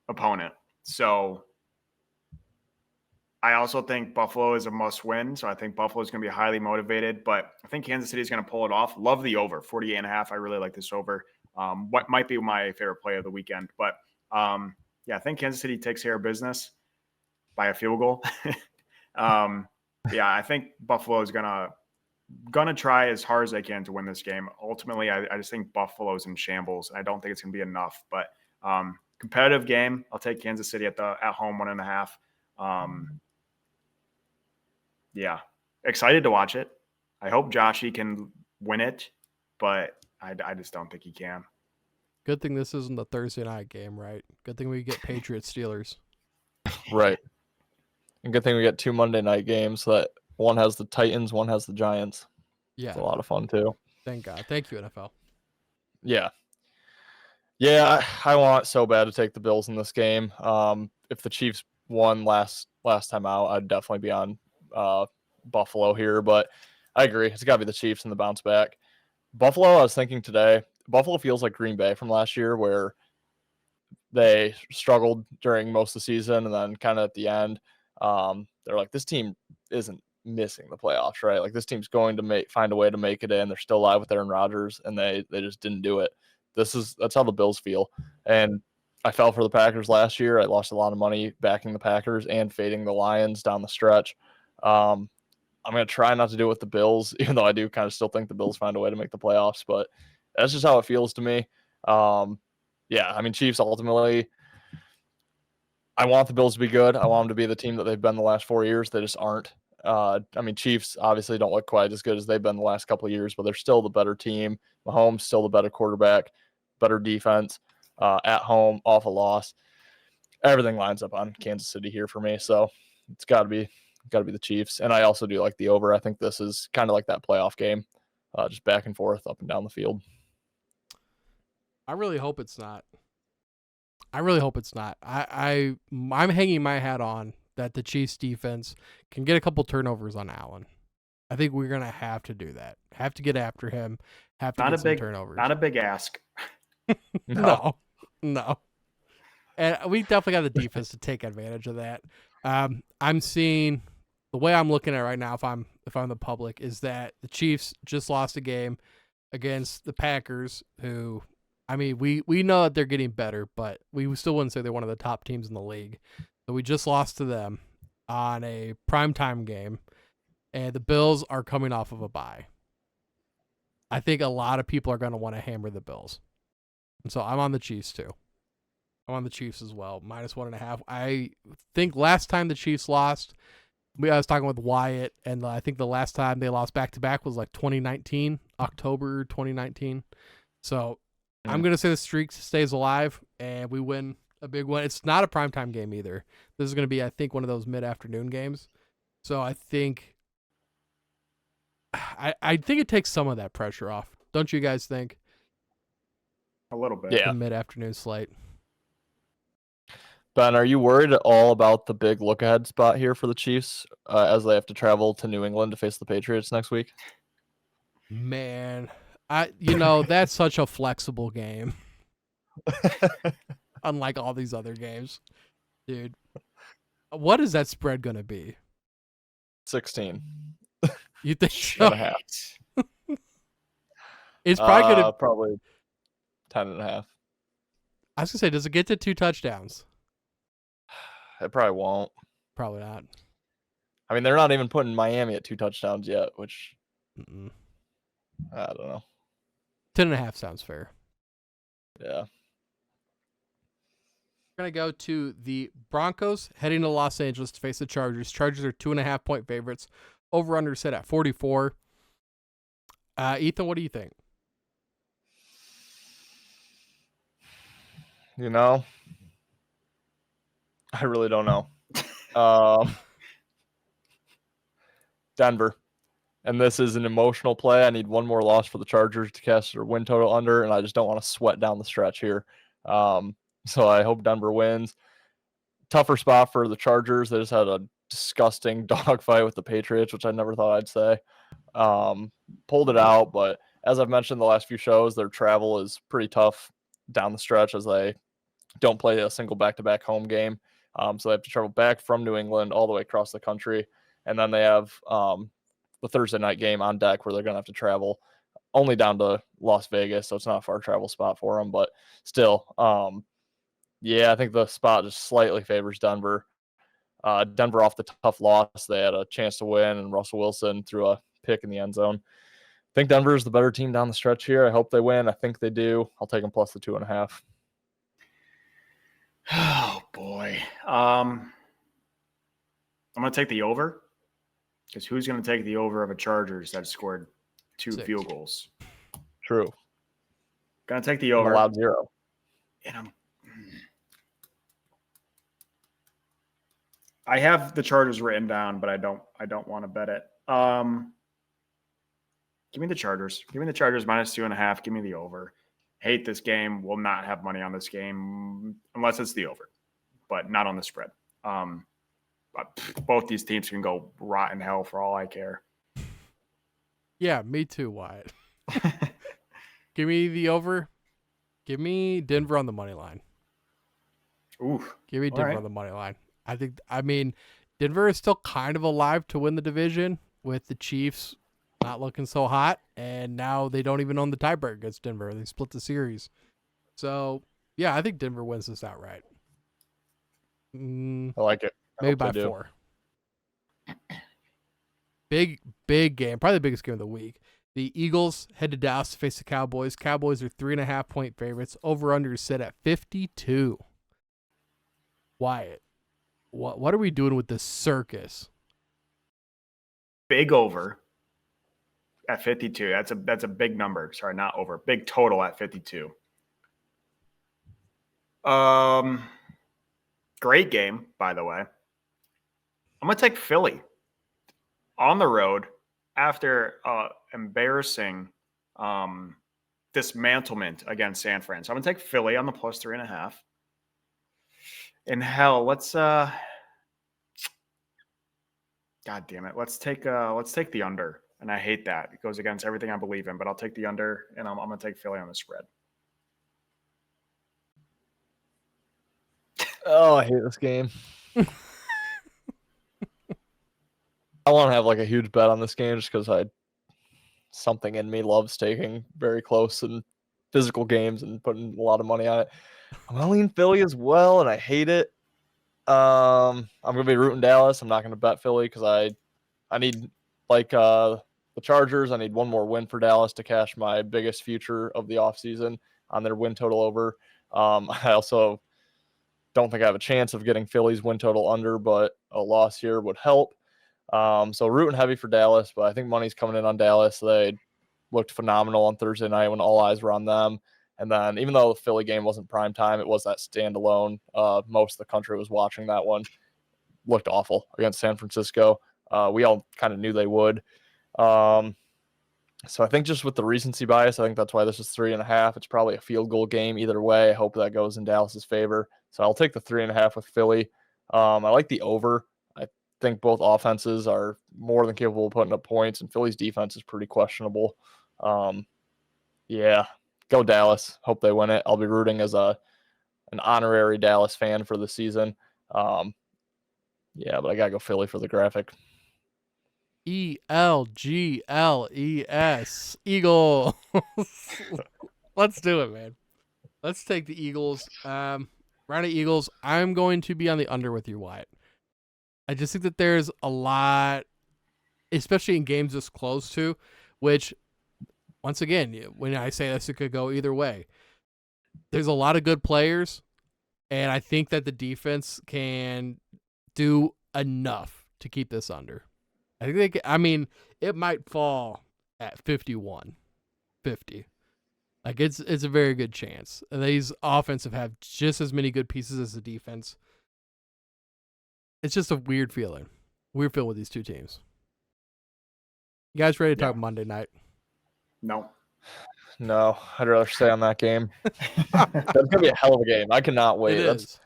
opponent. So I also think Buffalo is a must win. So I think Buffalo is going to be highly motivated, but I think Kansas City is going to pull it off. Love the over 48.5. I really like this over. What might be my favorite play of the weekend, but yeah, I think Kansas City takes care of business by a field goal. Yeah, I think Buffalo is gonna try as hard as they can to win this game. Ultimately, I just think Buffalo's in shambles. I don't think it's gonna be enough, but competitive game. I'll take Kansas City at home 1.5. Yeah, excited to watch it. I hope Joshy can win it, but I just don't think he can. Good thing this isn't the Thursday night game, right? Good thing we get Patriots Steelers. right. And good thing we get 2 Monday night games. So that one has the Titans, one has the Giants. Yeah, It's a lot of fun too. thank God. Thank you, NFL. Yeah. Yeah, I want so bad to take the Bills in this game. If the Chiefs won last time out, I'd definitely be on Buffalo here. But I agree. It's got to be the Chiefs and the bounce back. Buffalo, I was thinking today, Buffalo feels like Green Bay from last year where they struggled during most of the season and then kind of at the end, they're like, this team isn't missing the playoffs, right? Like this team's going to find a way to make it in. They're still alive with Aaron Rodgers, and they just didn't do it. That's how the Bills feel. And I fell for the Packers last year. I lost a lot of money backing the Packers and fading the Lions down the stretch. I'm going to try not to do it with the Bills, even though I do kind of still think the Bills find a way to make the playoffs, but that's just how it feels to me. Yeah, I mean, Chiefs ultimately, I want the Bills to be good. I want them to be the team that they've been the last 4 years. They just aren't. I mean, Chiefs obviously don't look quite as good as they've been the last couple of years, but they're still the better team. Mahomes still the better quarterback, better defense, at home, off a loss. Everything lines up on Kansas City here for me. So it's got to be the Chiefs. And I also do like the over. I think this is kind of like that playoff game, just back and forth, up and down the field. I really hope it's not. I'm hanging my hat on that the Chiefs defense can get a couple turnovers on Allen. I think we're gonna have to do that. Have to get after him. Have to get some turnovers. Not a big ask. No. And we definitely got the defense to take advantage of that. I'm seeing the way I'm looking at it right now. If I'm the public, is that the Chiefs just lost a game against the Packers, who, I mean, we know that they're getting better, but we still wouldn't say they're one of the top teams in the league. So we just lost to them on a primetime game, and the Bills are coming off of a bye. I think a lot of people are going to want to hammer the Bills. And so I'm on the Chiefs too. I'm on the Chiefs as well, -1.5. I think last time the Chiefs lost, I was talking with Wyatt, and I think the last time they lost back-to-back was like 2019, October 2019. So I'm going to say the streak stays alive, and we win a big one. It's not a primetime game either. This is going to be, I think, one of those mid-afternoon games. So I think it takes some of that pressure off. Don't you guys think? A little bit. Yeah. The mid-afternoon slate. Ben, are you worried at all about the big look-ahead spot here for the Chiefs as they have to travel to New England to face the Patriots next week? Man, that's such a flexible game. Unlike all these other games. Dude, what is that spread going to be? 16. You think so? And a half. It's probably going to... Probably 10 and a half. I was going to say, does it get to 2 touchdowns? It probably won't. Probably not. I mean, they're not even putting Miami at 2 touchdowns yet, which I don't know. 10.5 sounds fair. Yeah. We're going to go to the Broncos heading to Los Angeles to face the Chargers. Chargers are 2.5-point favorites. Over-under set at 44. Ethan, what do you think? I really don't know. Denver. And this is an emotional play. I need one more loss for the Chargers to cast their win total under, and I just don't want to sweat down the stretch here. So I hope Denver wins. Tougher spot for the Chargers. They just had a disgusting dogfight with the Patriots, which I never thought I'd say. Pulled it out, but as I've mentioned the last few shows, their travel is pretty tough down the stretch as they don't play a single back-to-back home game. So they have to travel back from New England all the way across the country. And then they have the Thursday night game on deck where they're going to have to travel only down to Las Vegas. So it's not a far travel spot for them, but still, I think the spot just slightly favors Denver. Denver off the tough loss. They had a chance to win, and Russell Wilson threw a pick in the end zone. I think Denver is the better team down the stretch here. I hope they win. I think they do. I'll take them plus the 2.5. Oh boy. I'm going to take the over, because who's going to take the over of a Chargers that scored 2 field goals? True. Going to take the over. Allowed 0. And I have the Chargers written down, but I don't want to bet it. Give me the Chargers. Give me the Chargers -2.5. Give me the over. Hate this game. Will not have money on this game unless it's the over, but not on the spread. But both these teams can go rot in hell for all I care. Yeah, me too, Wyatt. Give me the over. Give me Denver on the money line. Ooh. Give me Denver on the money line. I mean, Denver is still kind of alive to win the division with the Chiefs not looking so hot, and now they don't even own the tiebreaker against Denver. They split the series. So, yeah, I think Denver wins this outright. I like it. Maybe by 4. Big game. Probably the biggest game of the week. The Eagles head to Dallas to face the Cowboys. Cowboys are 3.5-point favorites. Over-under is set at 52. Wyatt, what are we doing with this circus? Big over at 52. That's a big number. Sorry, not over. Big total at 52. Great game, by the way. I'm gonna take Philly on the road after embarrassing dismantlement against San Fran. So I'm gonna take Philly on the plus 3.5. And hell, let's God damn it. Let's take the under. And I hate that. It goes against everything I believe in, but I'll take the under, and I'm gonna take Philly on the spread. Oh, I hate this game. I want to have like a huge bet on this game just because something in me loves taking very close and physical games and putting a lot of money on it. I'm gonna lean Philly as well, and I hate it. I'm gonna be rooting Dallas. I'm not gonna bet Philly because I need like the Chargers. I need one more win for Dallas to cash my biggest future of the offseason on their win total over. I also don't think I have a chance of getting Philly's win total under, but a loss here would help. So rooting heavy for Dallas, but I think money's coming in on Dallas. They looked phenomenal on Thursday night when all eyes were on them. And then even though the Philly game wasn't prime time, it was that standalone. Most of the country was watching that one. Looked awful against San Francisco. We all kind of knew they would. So I think just with the recency bias, I think that's why this is 3.5. It's probably a field goal game either way. I hope that goes in Dallas's favor. So I'll take the 3.5 with Philly. I like the over. I think both offenses are more than capable of putting up points, and Philly's defense is pretty questionable. Yeah, go Dallas. Hope they win it. I'll be rooting as an honorary Dallas fan for the season. Yeah, but I gotta go Philly for the graphic. ELGLES. Eagles. Let's do it, man. Let's take the Eagles. Round of Eagles. I'm going to be on the under with you, Wyatt. I just think that there's a lot, especially in games this close to, which, once again, when I say this, it could go either way. There's a lot of good players, and I think that the defense can do enough to keep this under. I think it might fall at 51, 50. Like it's a very good chance. And these offensive have just as many good pieces as the defense. It's just a weird feeling. Weird feeling with these two teams. You guys ready to talk Monday night? No, I'd rather stay on that game. That's gonna be a hell of a game. I cannot wait.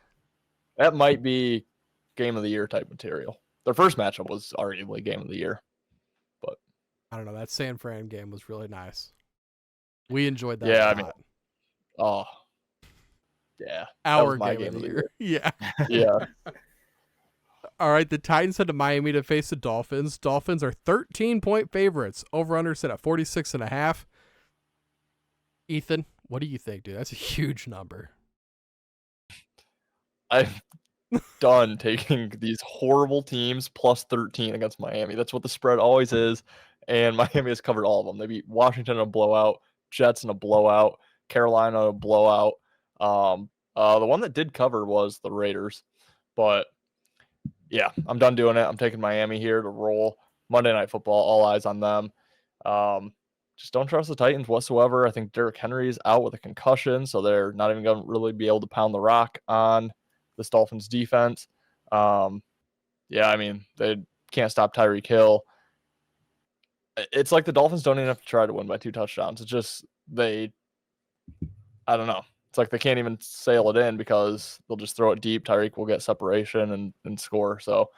That might be game of the year type material. Their first matchup was arguably game of the year, but I don't know. That San Fran game was really nice. We enjoyed that. Yeah, a lot. Yeah, our game of the year. Yeah. Yeah. All right, the Titans head to Miami to face the Dolphins. Dolphins are 13-point favorites. Over/under set at 46.5. Ethan, what do you think, dude? That's a huge number. I've done taking these horrible teams plus 13 against Miami. That's what the spread always is, and Miami has covered all of them. They beat Washington in a blowout, Jets in a blowout, Carolina in a blowout. The one that did cover was the Raiders, but yeah, I'm done doing it. I'm taking Miami here to roll. Monday Night Football, all eyes on them. Just don't trust the Titans whatsoever. I think Derrick Henry is out with a concussion, so they're not even going to really be able to pound the rock on this Dolphins defense. They can't stop Tyreek Hill. It's like the Dolphins don't even have to try to win by 2 touchdowns. It's just I don't know. It's like they can't even sail it in because they'll just throw it deep. Tyreek will get separation and score. So,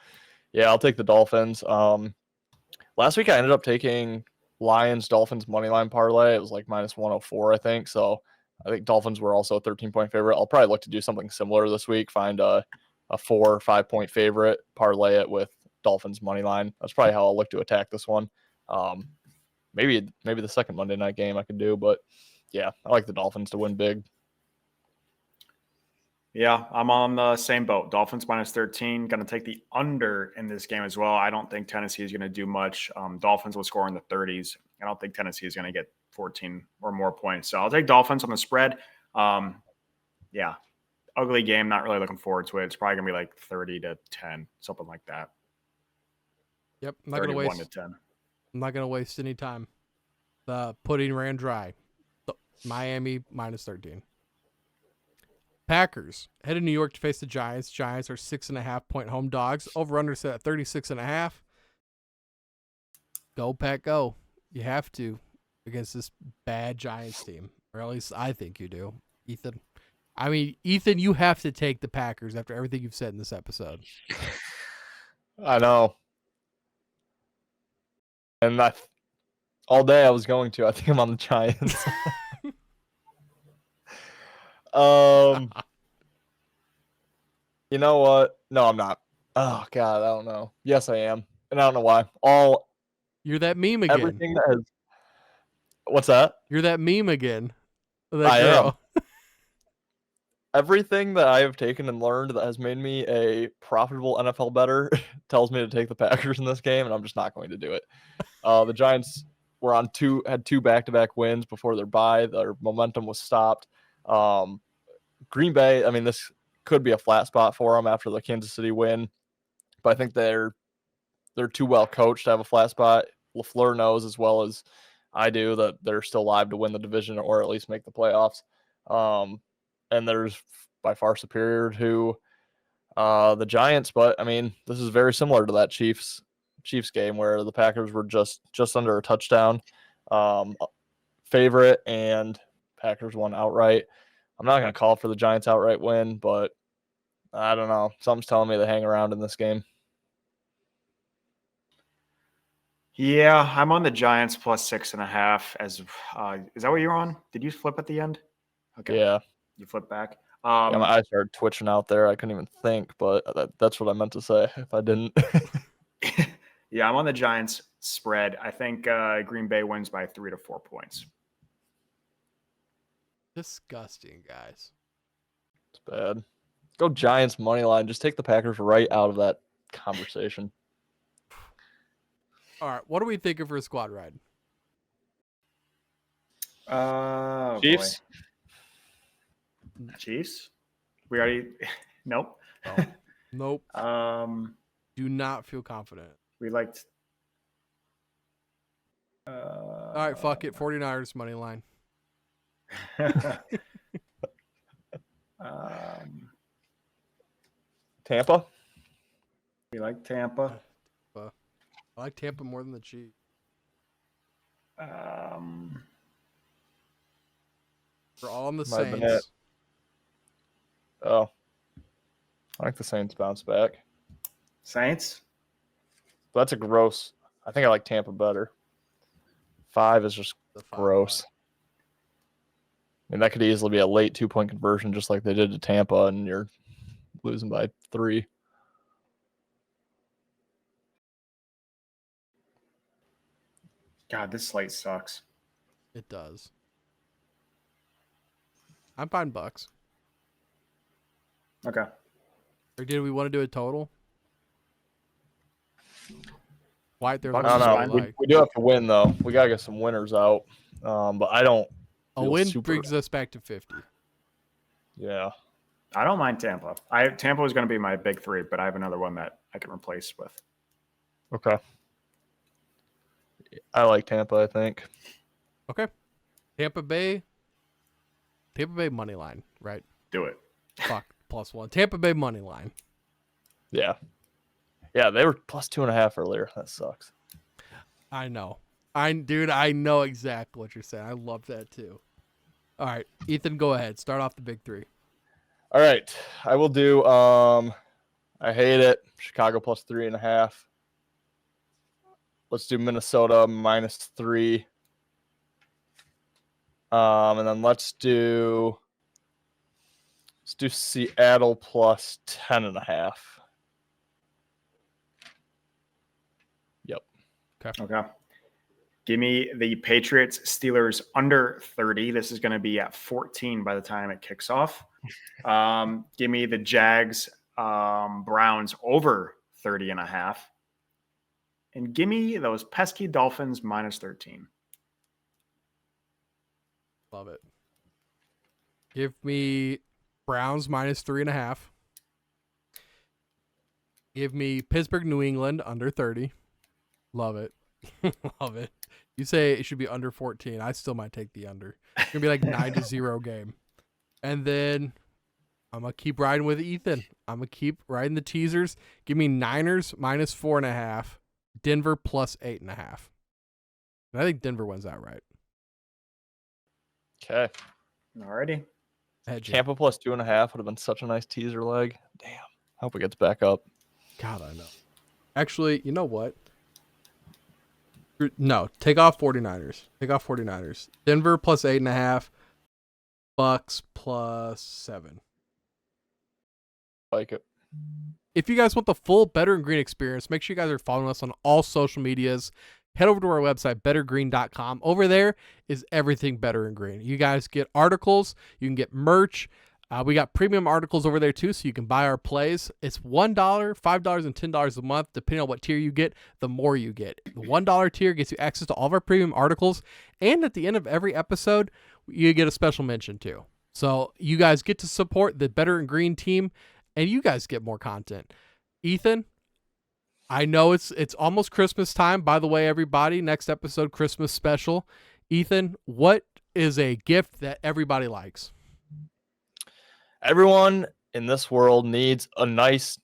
yeah, I'll take the Dolphins. Last week I ended up taking Lions-Dolphins moneyline parlay. It was like minus 104, I think. So I think Dolphins were also a 13-point favorite. I'll probably look to do something similar this week, find a 4 or 5-point favorite, parlay it with Dolphins moneyline. That's probably how I'll look to attack this one. Maybe the second Monday night game I could do, but yeah, I like the Dolphins to win big. Yeah, I'm on the same boat. Dolphins -13. Going to take the under in this game as well. I don't think Tennessee is going to do much. Dolphins will score in the 30s. I don't think Tennessee is going to get 14 or more points. So I'll take Dolphins on the spread. Yeah, ugly game. Not really looking forward to it. It's probably going to be like 30-10, something like that. Yep, I'm not going to waste. 31-10. I'm not going to waste any time. The pudding ran dry. Miami -13. Packers head to New York to face the Giants. Giants are 6.5-point home dogs. Over/under set at 36.5. Go Pack, go! You have to against this bad Giants team, or at least I think you do, Ethan. I mean, Ethan, you have to take the Packers after everything you've said in this episode. I know. And all day I was going to. I think I'm on the Giants. You know what? No, I'm not. Oh God, I don't know. Yes, I am, and I don't know why. You're that meme again. Everything that has. What's that? You're that meme again. That I girl. am. Everything that I have taken and learned that has made me a profitable NFL bettor tells me to take the Packers in this game, and I'm just not going to do it. The Giants were had two back-to-back wins before their bye. Their momentum was stopped. Green Bay, I mean, this could be a flat spot for them after the Kansas City win, but I think they're too well coached to have a flat spot. LaFleur knows as well as I do that they're still live to win the division or at least make the playoffs. And there's by far superior to the Giants, but I mean, this is very similar to that Chiefs game where the Packers were just under a touchdown favorite, and Packers won outright. I'm not going to call for the Giants outright win, but I don't know. Something's telling me they hang around in this game. Yeah, I'm on the Giants +6.5. Is that what you're on? Did you flip at the end? Okay. Yeah. You flip back. Yeah, my eyes started twitching out there. I couldn't even think, but that's what I meant to say if I didn't. Yeah, I'm on the Giants spread. I think Green Bay wins by 3 to 4 points. Disgusting, guys. It's bad. Go Giants money line. Just take the Packers right out of that conversation. All right, what are we thinking for a squad ride? Chiefs? Boy. Chiefs? We already nope. Oh, nope. Do not feel confident. We liked all right, fuck it. 49ers money line. Tampa? We like Tampa. I like Tampa more than the Chiefs. We're all on the Might have been Saints. Oh. I like the Saints bounce back. Saints? But that's a gross. I think I like Tampa better. 5 is just gross. I mean, that could easily be a late 2-point conversion just like they did to Tampa, and you're losing by 3. God, this slate sucks. It does. I'm fine Bucs. Okay. Or did we want to do a total? Wyatt, there's Bucs one is I fine. don't know. We do have to win, though. We got to get some winners out. But I don't. A win brings us back to 50. Yeah. I don't mind Tampa. Tampa was going to be my big 3, but I have another one that I can replace with. Okay. I like Tampa, I think. Okay. Tampa Bay money line, right? Do it. Fuck, +1. Tampa Bay money line. Yeah. Yeah, they were +2.5 earlier. That sucks. I know. I know exactly what you're saying. I love that too. All right, Ethan, go ahead. Start off the big 3. All right. I will do I hate it. Chicago +3.5. Let's do Minnesota -3. And then let's do Seattle +10.5. Yep. Okay. Give me the Patriots Steelers under 30. This is going to be at 14 by the time it kicks off. Give me the Jags, Browns over 30.5. And give me those pesky Dolphins minus 13. Love it. Give me Browns minus 3.5. Give me Pittsburgh, New England under 30. Love it. Love it. You say it should be under 14. I still might take the under. It's going to be like 9-0 game. And then I'm going to keep riding with Ethan. I'm going to keep riding the teasers. Give me Niners minus 4.5. Denver plus 8.5. And I think Denver wins outright. Okay. Alrighty. Tampa plus 2.5 would have been such a nice teaser leg. Damn. Hope it gets back up. God, I know. Actually, you know what? No, take off 49ers. Take off 49ers. Denver plus 8.5. Bucs plus 7. Like it. If you guys want the full Better and Green experience, make sure you guys are following us on all social medias. Head over to our website, bettergreen.com. Over there is everything Better and Green. You guys get articles. You can get merch. We got premium articles over there too, so you can buy our plays. It's $1, $5, and $10 a month, depending on what tier you get. The more you get, the $1 tier gets you access to all of our premium articles, and at the end of every episode, you get a special mention too. So you guys get to support the Better and Green team, and you guys get more content. Ethan, I know it's almost Christmas time. By the way, everybody, next episode, Christmas special. Ethan, what is a gift that everybody likes? Everyone in this world needs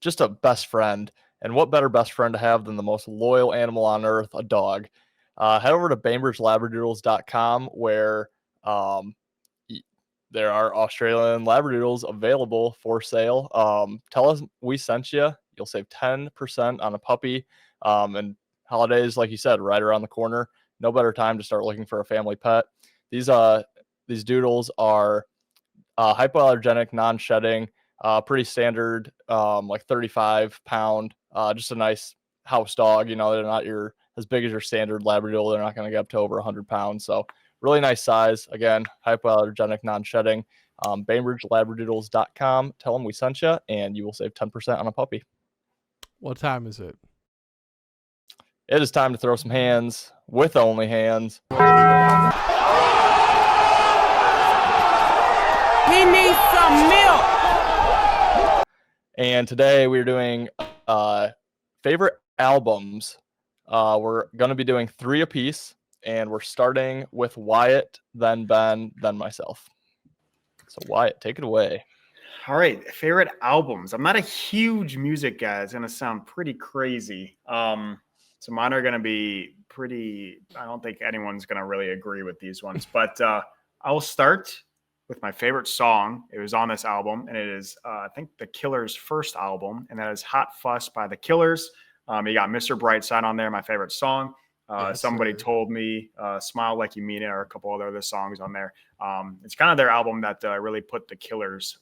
just a best friend. And what better best friend to have than the most loyal animal on earth, a dog? Head over to BainbridgeLabradoodles.com where there are Australian Labradoodles available for sale. Tell us we sent you. You'll save 10% on a puppy. And holidays, like you said, right around the corner. No better time to start looking for a family pet. These doodles are hypoallergenic, non-shedding, pretty standard, like 35-pound, just a nice house dog. You know, they're not as big as your standard Labradoodle. They're not going to get up to over 100 pounds. So really nice size. Again, hypoallergenic, non-shedding. BainbridgeLabradoodles.com. Tell them we sent you, and you will save 10% on a puppy. What time is it? It is time to throw some hands with OnlyHands. He needs some milk. And today we're doing favorite albums. We're going to be doing 3 apiece, and we're starting with Wyatt, then Ben, then myself. So Wyatt, take it away. All right, favorite albums. I'm not a huge music guy. It's going to sound pretty crazy. So mine are going to be pretty, I don't think anyone's going to really agree with these ones, but I will start with my favorite song. It was on this album, and it is, I think, The Killers' first album, and that is Hot Fuss by The Killers. You got Mr. Brightside on there, my favorite song. Yes, Somebody sir. Told Me, Smile Like You Mean It, or a couple other songs on there. It's kind of their album that really put The Killers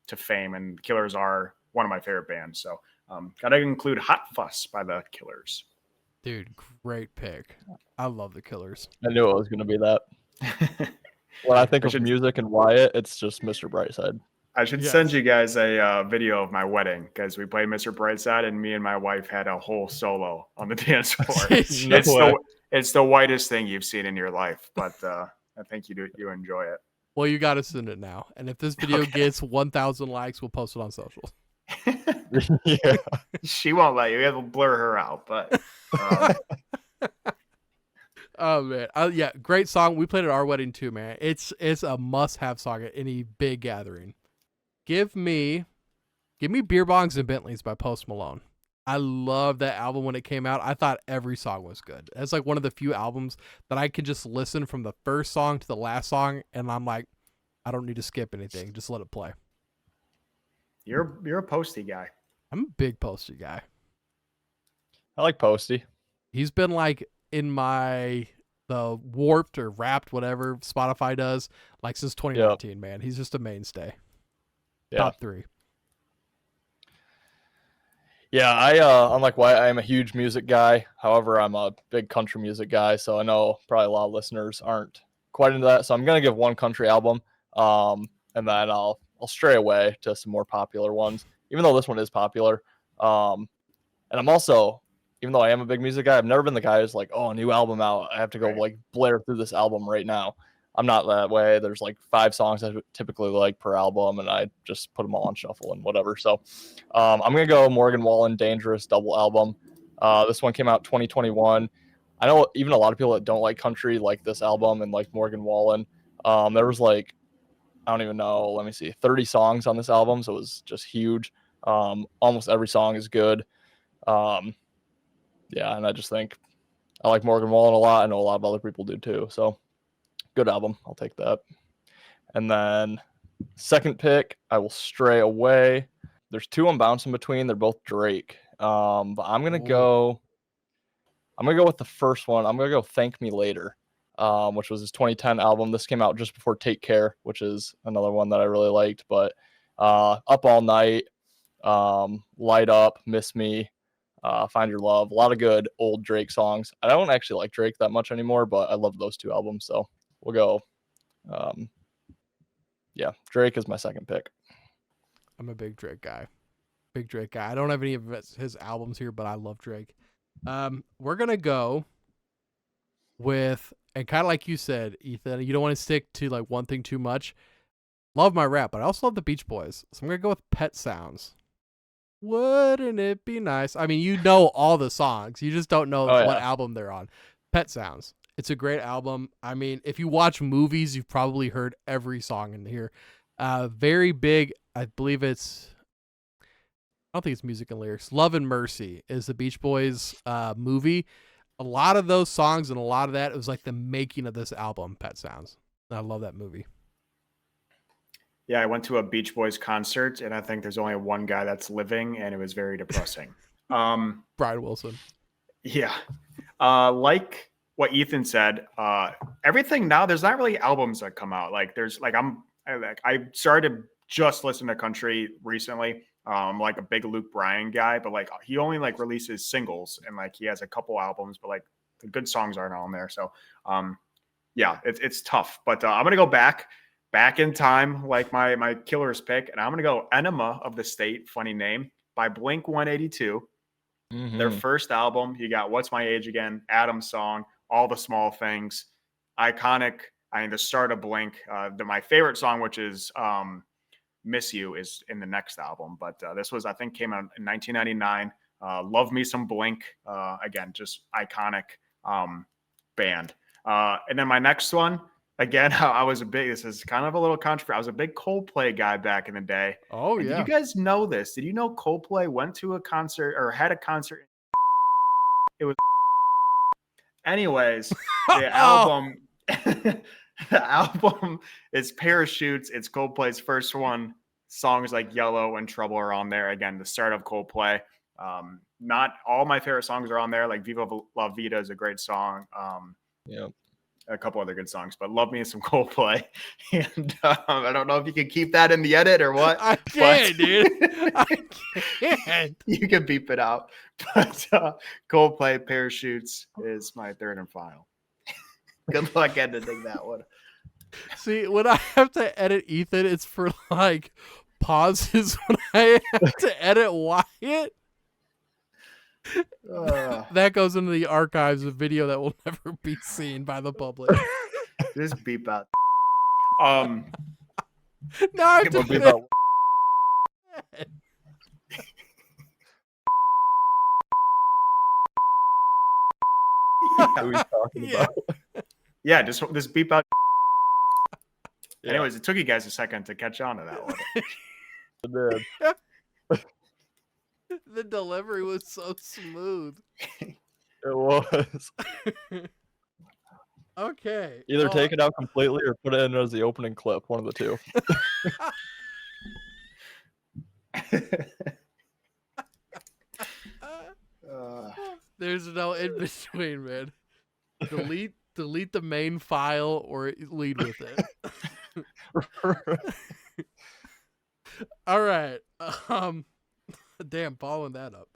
to fame, and The Killers are one of my favorite bands. So got to include Hot Fuss by The Killers. Dude, great pick. I love The Killers. I knew it was going to be that. When I think of music and Wyatt, it's just Mr. Brightside. I should send you guys a video of my wedding, because we played Mr. Brightside, and me and my wife had a whole solo on the dance floor. It's the whitest thing you've seen in your life, but I think you enjoy it. Well, you got to send it now. And if this video gets 1,000 likes, we'll post it on socials. Yeah. She won't let you. You have to blur her out, but oh man, yeah, great song. We played at our wedding too, man. It's a must-have song at any big gathering. Give me Beer Bongs and Bentleys by Post Malone. I love that album when it came out. I thought every song was good. It's like one of the few albums that I can just listen from the first song to the last song, and I'm like, I don't need to skip anything. Just let it play. You're a Posty guy. I'm a big Posty guy. I like Posty. He's been like in the Warped or Wrapped, whatever Spotify does, like since 2019, man. He's just a mainstay. Yeah. Top 3. Yeah, I unlike Wyatt, I am a huge music guy. However, I'm a big country music guy, so I know probably a lot of listeners aren't quite into that. So I'm gonna give one country album, and then I'll I'll stray away to some more popular ones, even though this one is popular. And I'm also, even though I am a big music guy, I've never been the guy who's like, oh, a new album out, I have to go like blare through this album right now. I'm not that way. There's like 5 songs I typically like per album, and I just put them all on shuffle and whatever. So I'm going to go Morgan Wallen, Dangerous double album. This one came out 2021. I know even a lot of people that don't like country like this album and like Morgan Wallen. There was like, I don't even know, let me see, 30 songs on this album, so it was just huge. Almost every song is good. Yeah, and I just think I like Morgan Wallen a lot. I know a lot of other people do too. So good album. I'll take that. And then second pick, I will stray away. There's 2 I'm bouncing between. They're both Drake. But I'm gonna go with the first one. I'm gonna go Thank Me Later, which was his 2010 album. This came out just before Take Care, which is another one that I really liked. But Up All Night, Light Up, Miss Me, Find Your Love, a lot of good old Drake songs. I don't actually like Drake that much anymore, but I love those 2 albums. So we'll go. Yeah, Drake is my second pick. I'm a big Drake guy. I don't have any of his albums here, but I love Drake. We're going to go with, and kind of like you said, Ethan, you don't want to stick to like one thing too much. Love my rap, but I also love the Beach Boys. So I'm going to go with Pet Sounds. Wouldn't it be nice? I mean, you know all the songs. You just don't know what album they're on. Pet Sounds. It's a great album. I mean, if you watch movies, you've probably heard every song in here. Very big. I believe it's, I don't think it's music and lyrics. Love and Mercy is the Beach Boys movie. A lot of those songs and a lot of that, it was like the making of this album, Pet Sounds. And I love that movie. Yeah, I went to a Beach Boys concert, and I think there's only one guy that's living, and it was very depressing. Brian Wilson. Yeah. Like what Ethan said, everything now, there's not really albums that come out. Like there's like, I started just listening to country recently. I'm like a big Luke Bryan guy, but like he only like releases singles, and like he has a couple albums, but like the good songs aren't on there. So yeah, it's tough, but I'm going to go back in time, like my killer's pick. And I'm going to go Enema of the State, funny name, by Blink 182. Mm-hmm. Their first album. You got What's My Age Again, Adam's Song, All the Small Things, iconic. I mean, the start of Blink. My favorite song, which is Miss You, is in the next album. But this was, I think, came out in 1999. Love me some Blink. Again, just iconic band. And then my next one, again, I was this is kind of a little controversial. I was a big Coldplay guy back in the day. Oh, yeah. Did you guys know this? Did you know Coldplay went to a concert or had a concert? It was. Anyways, the album, the album is Parachutes. It's Coldplay's first one. Songs like Yellow and Trouble are on there. Again, the start of Coldplay. Not all my favorite songs are on there. Like Viva La Vida is a great song. Yeah. A couple other good songs, but love me some Coldplay. And I don't know if you can keep that in the edit or what. I can't, dude. I can't. You can beep it out. But Coldplay Parachutes is my third and final. Good luck editing that one. See, when I have to edit Ethan, it's for like pauses. When I have to edit Wyatt, that goes into the archives of video that will never be seen by the public. Just beep out. No, I have to beep out. What are we talking about? Yeah, just beep out. Yeah. Anyways, it took you guys a second to catch on to that one. It did. The delivery was so smooth. It was. Okay. Either take it out completely or put it in as the opening clip. One of the two. There's no in between, man. Delete the main file or lead with it. All right. Damn, following that up.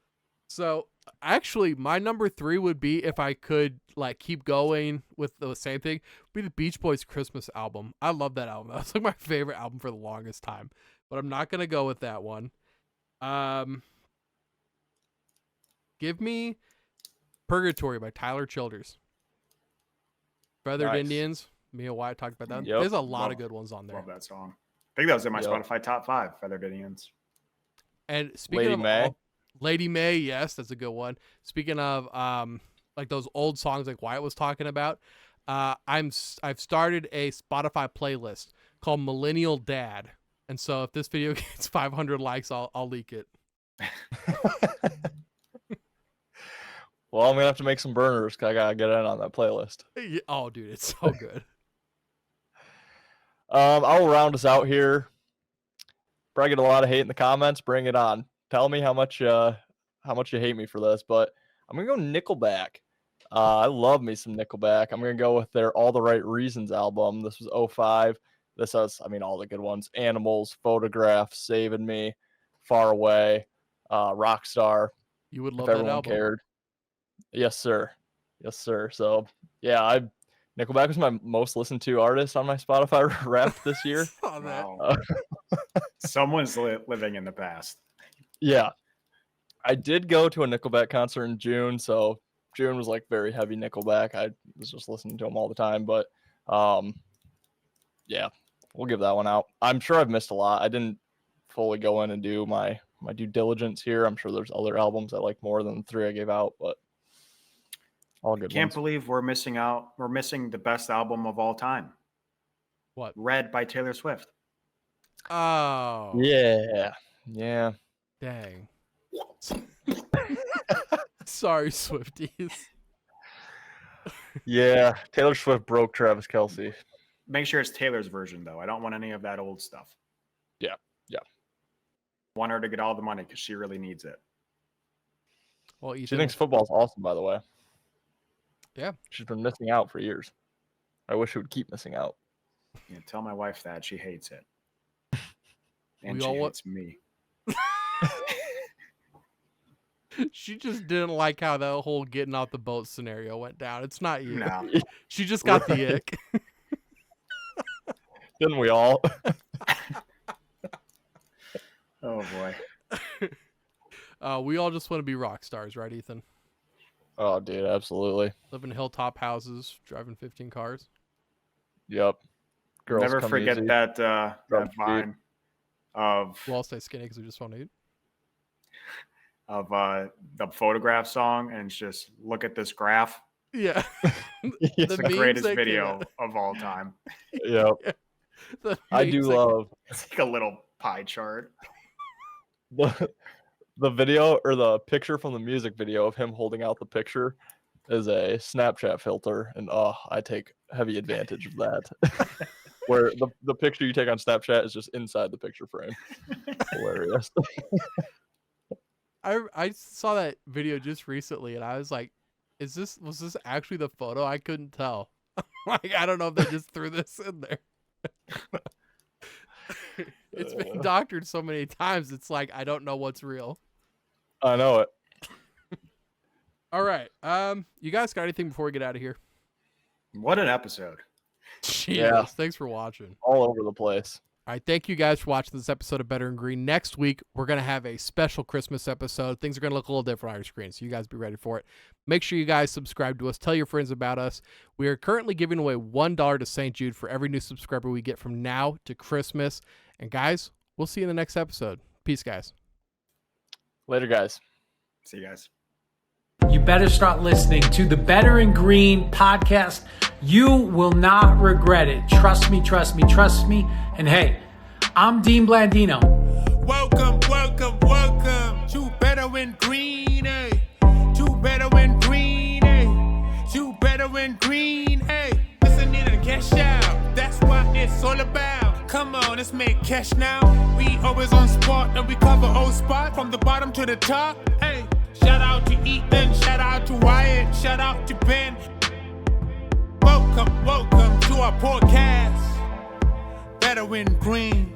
So actually, my number 3 would be, if I could like keep going with the same thing, would be the Beach Boys Christmas album. I love that album. That's like my favorite album for the longest time. but I'm not gonna go with that one. Give me Purgatory by Tyler Childers. Feathered Nice. Indians. Me and Wyatt talked about that. Yep. There's a lot of good ones on there. Love that song. I think that was in my Yep. Spotify top 5, Feathered Indians. And speaking of May. Lady May, yes, that's a good one. Speaking of like those old songs like Wyatt was talking about, I've started a Spotify playlist called Millennial Dad. And so if this video gets 500 likes, I'll leak it. Well, I'm gonna have to make some burners because I gotta get in on that playlist. Yeah, oh, dude, it's so good. I'll round us out here. Probably get a lot of hate in the comments. Bring it on. Tell me how much you hate me for this, but I'm gonna go Nickelback. I love me some Nickelback. I'm gonna go with their All the Right Reasons album. This was 2005. This has, all the good ones: Animals, Photograph, Saving Me, Far Away, Rockstar. You would love If that everyone album. cared. Yes, sir. Yes, sir. So yeah, Nickelback was my most listened to artist on my Spotify Wrapped this year. Saw that. Wow. Someone's living in the past. Yeah. I did go to a Nickelback concert in June, so June was like very heavy Nickelback. I was just listening to them all the time, but yeah, we'll give that one out. I'm sure I've missed a lot. I didn't fully go in and do my due diligence here. I'm sure there's other albums I like more than the 3 I gave out, but all good Can't ones. believe we're missing out. We're missing the best album of all time. What? Red by Taylor Swift. Oh. Yeah. Dang. Sorry, Swifties. Yeah. Taylor Swift broke Travis Kelce. Make sure it's Taylor's version, though. I don't want any of that old stuff. Yeah. Want her to get all the money because she really needs it. Well, She Ethan, thinks football's awesome, by the way. Yeah. She's been missing out for years. I wish she would keep missing out. Yeah, tell my wife that. She hates it. And We she all hates me. she just didn't like how that whole getting off the boat scenario went down. It's not you. No. She just got the ick. Didn't we all? Oh, boy. We all just want to be rock stars, right, Ethan? Oh, dude, absolutely. Live in hilltop houses, driving 15 cars. Yep. Girls Never come forget easy. that Drop that speed. vine of We'll all stay skinny because we just want to eat. the Photograph song, and it's just look at this graph. Yeah. Yes, The memes greatest that came video out. of all time. Yep. I do memes that- love It's like a little pie chart. the video or the picture from the music video of him holding out the picture is a Snapchat filter, and I take heavy advantage of that. Where the picture you take on Snapchat is just inside the picture frame. Hilarious. I saw that video just recently, and I was like, was this actually the photo? I couldn't tell. Like, I don't know if they just threw this in there. It's been doctored so many times. It's like I don't know what's real. I know it. All right. You guys got anything before we get out of here? What an episode. Jesus, Yeah. thanks for watching. All over the place. All right, thank you guys for watching this episode of Better and Green. Next week, we're going to have a special Christmas episode. Things are going to look a little different on your screen, so you guys be ready for it. Make sure you guys subscribe to us. Tell your friends about us. We are currently giving away $1 to St. Jude for every new subscriber we get from now to Christmas. And guys, we'll see you in the next episode. Peace, guys. Later, guys. See you guys. You better start listening to the Better and Green podcast. You will not regret it. Trust me, trust me, trust me. And hey, I'm Dean Blandino. Welcome, welcome, welcome to Better and Green, eh? To Better and Green, eh? To Better and Green, eh? Listening to cash out, that's what it's all about. Come on, let's make cash now. We always on spot and we cover old spot from the bottom to the top, hey. Shout out to Ethan, shout out to Wyatt, shout out to Ben. Welcome, welcome to our podcast, Better and Green.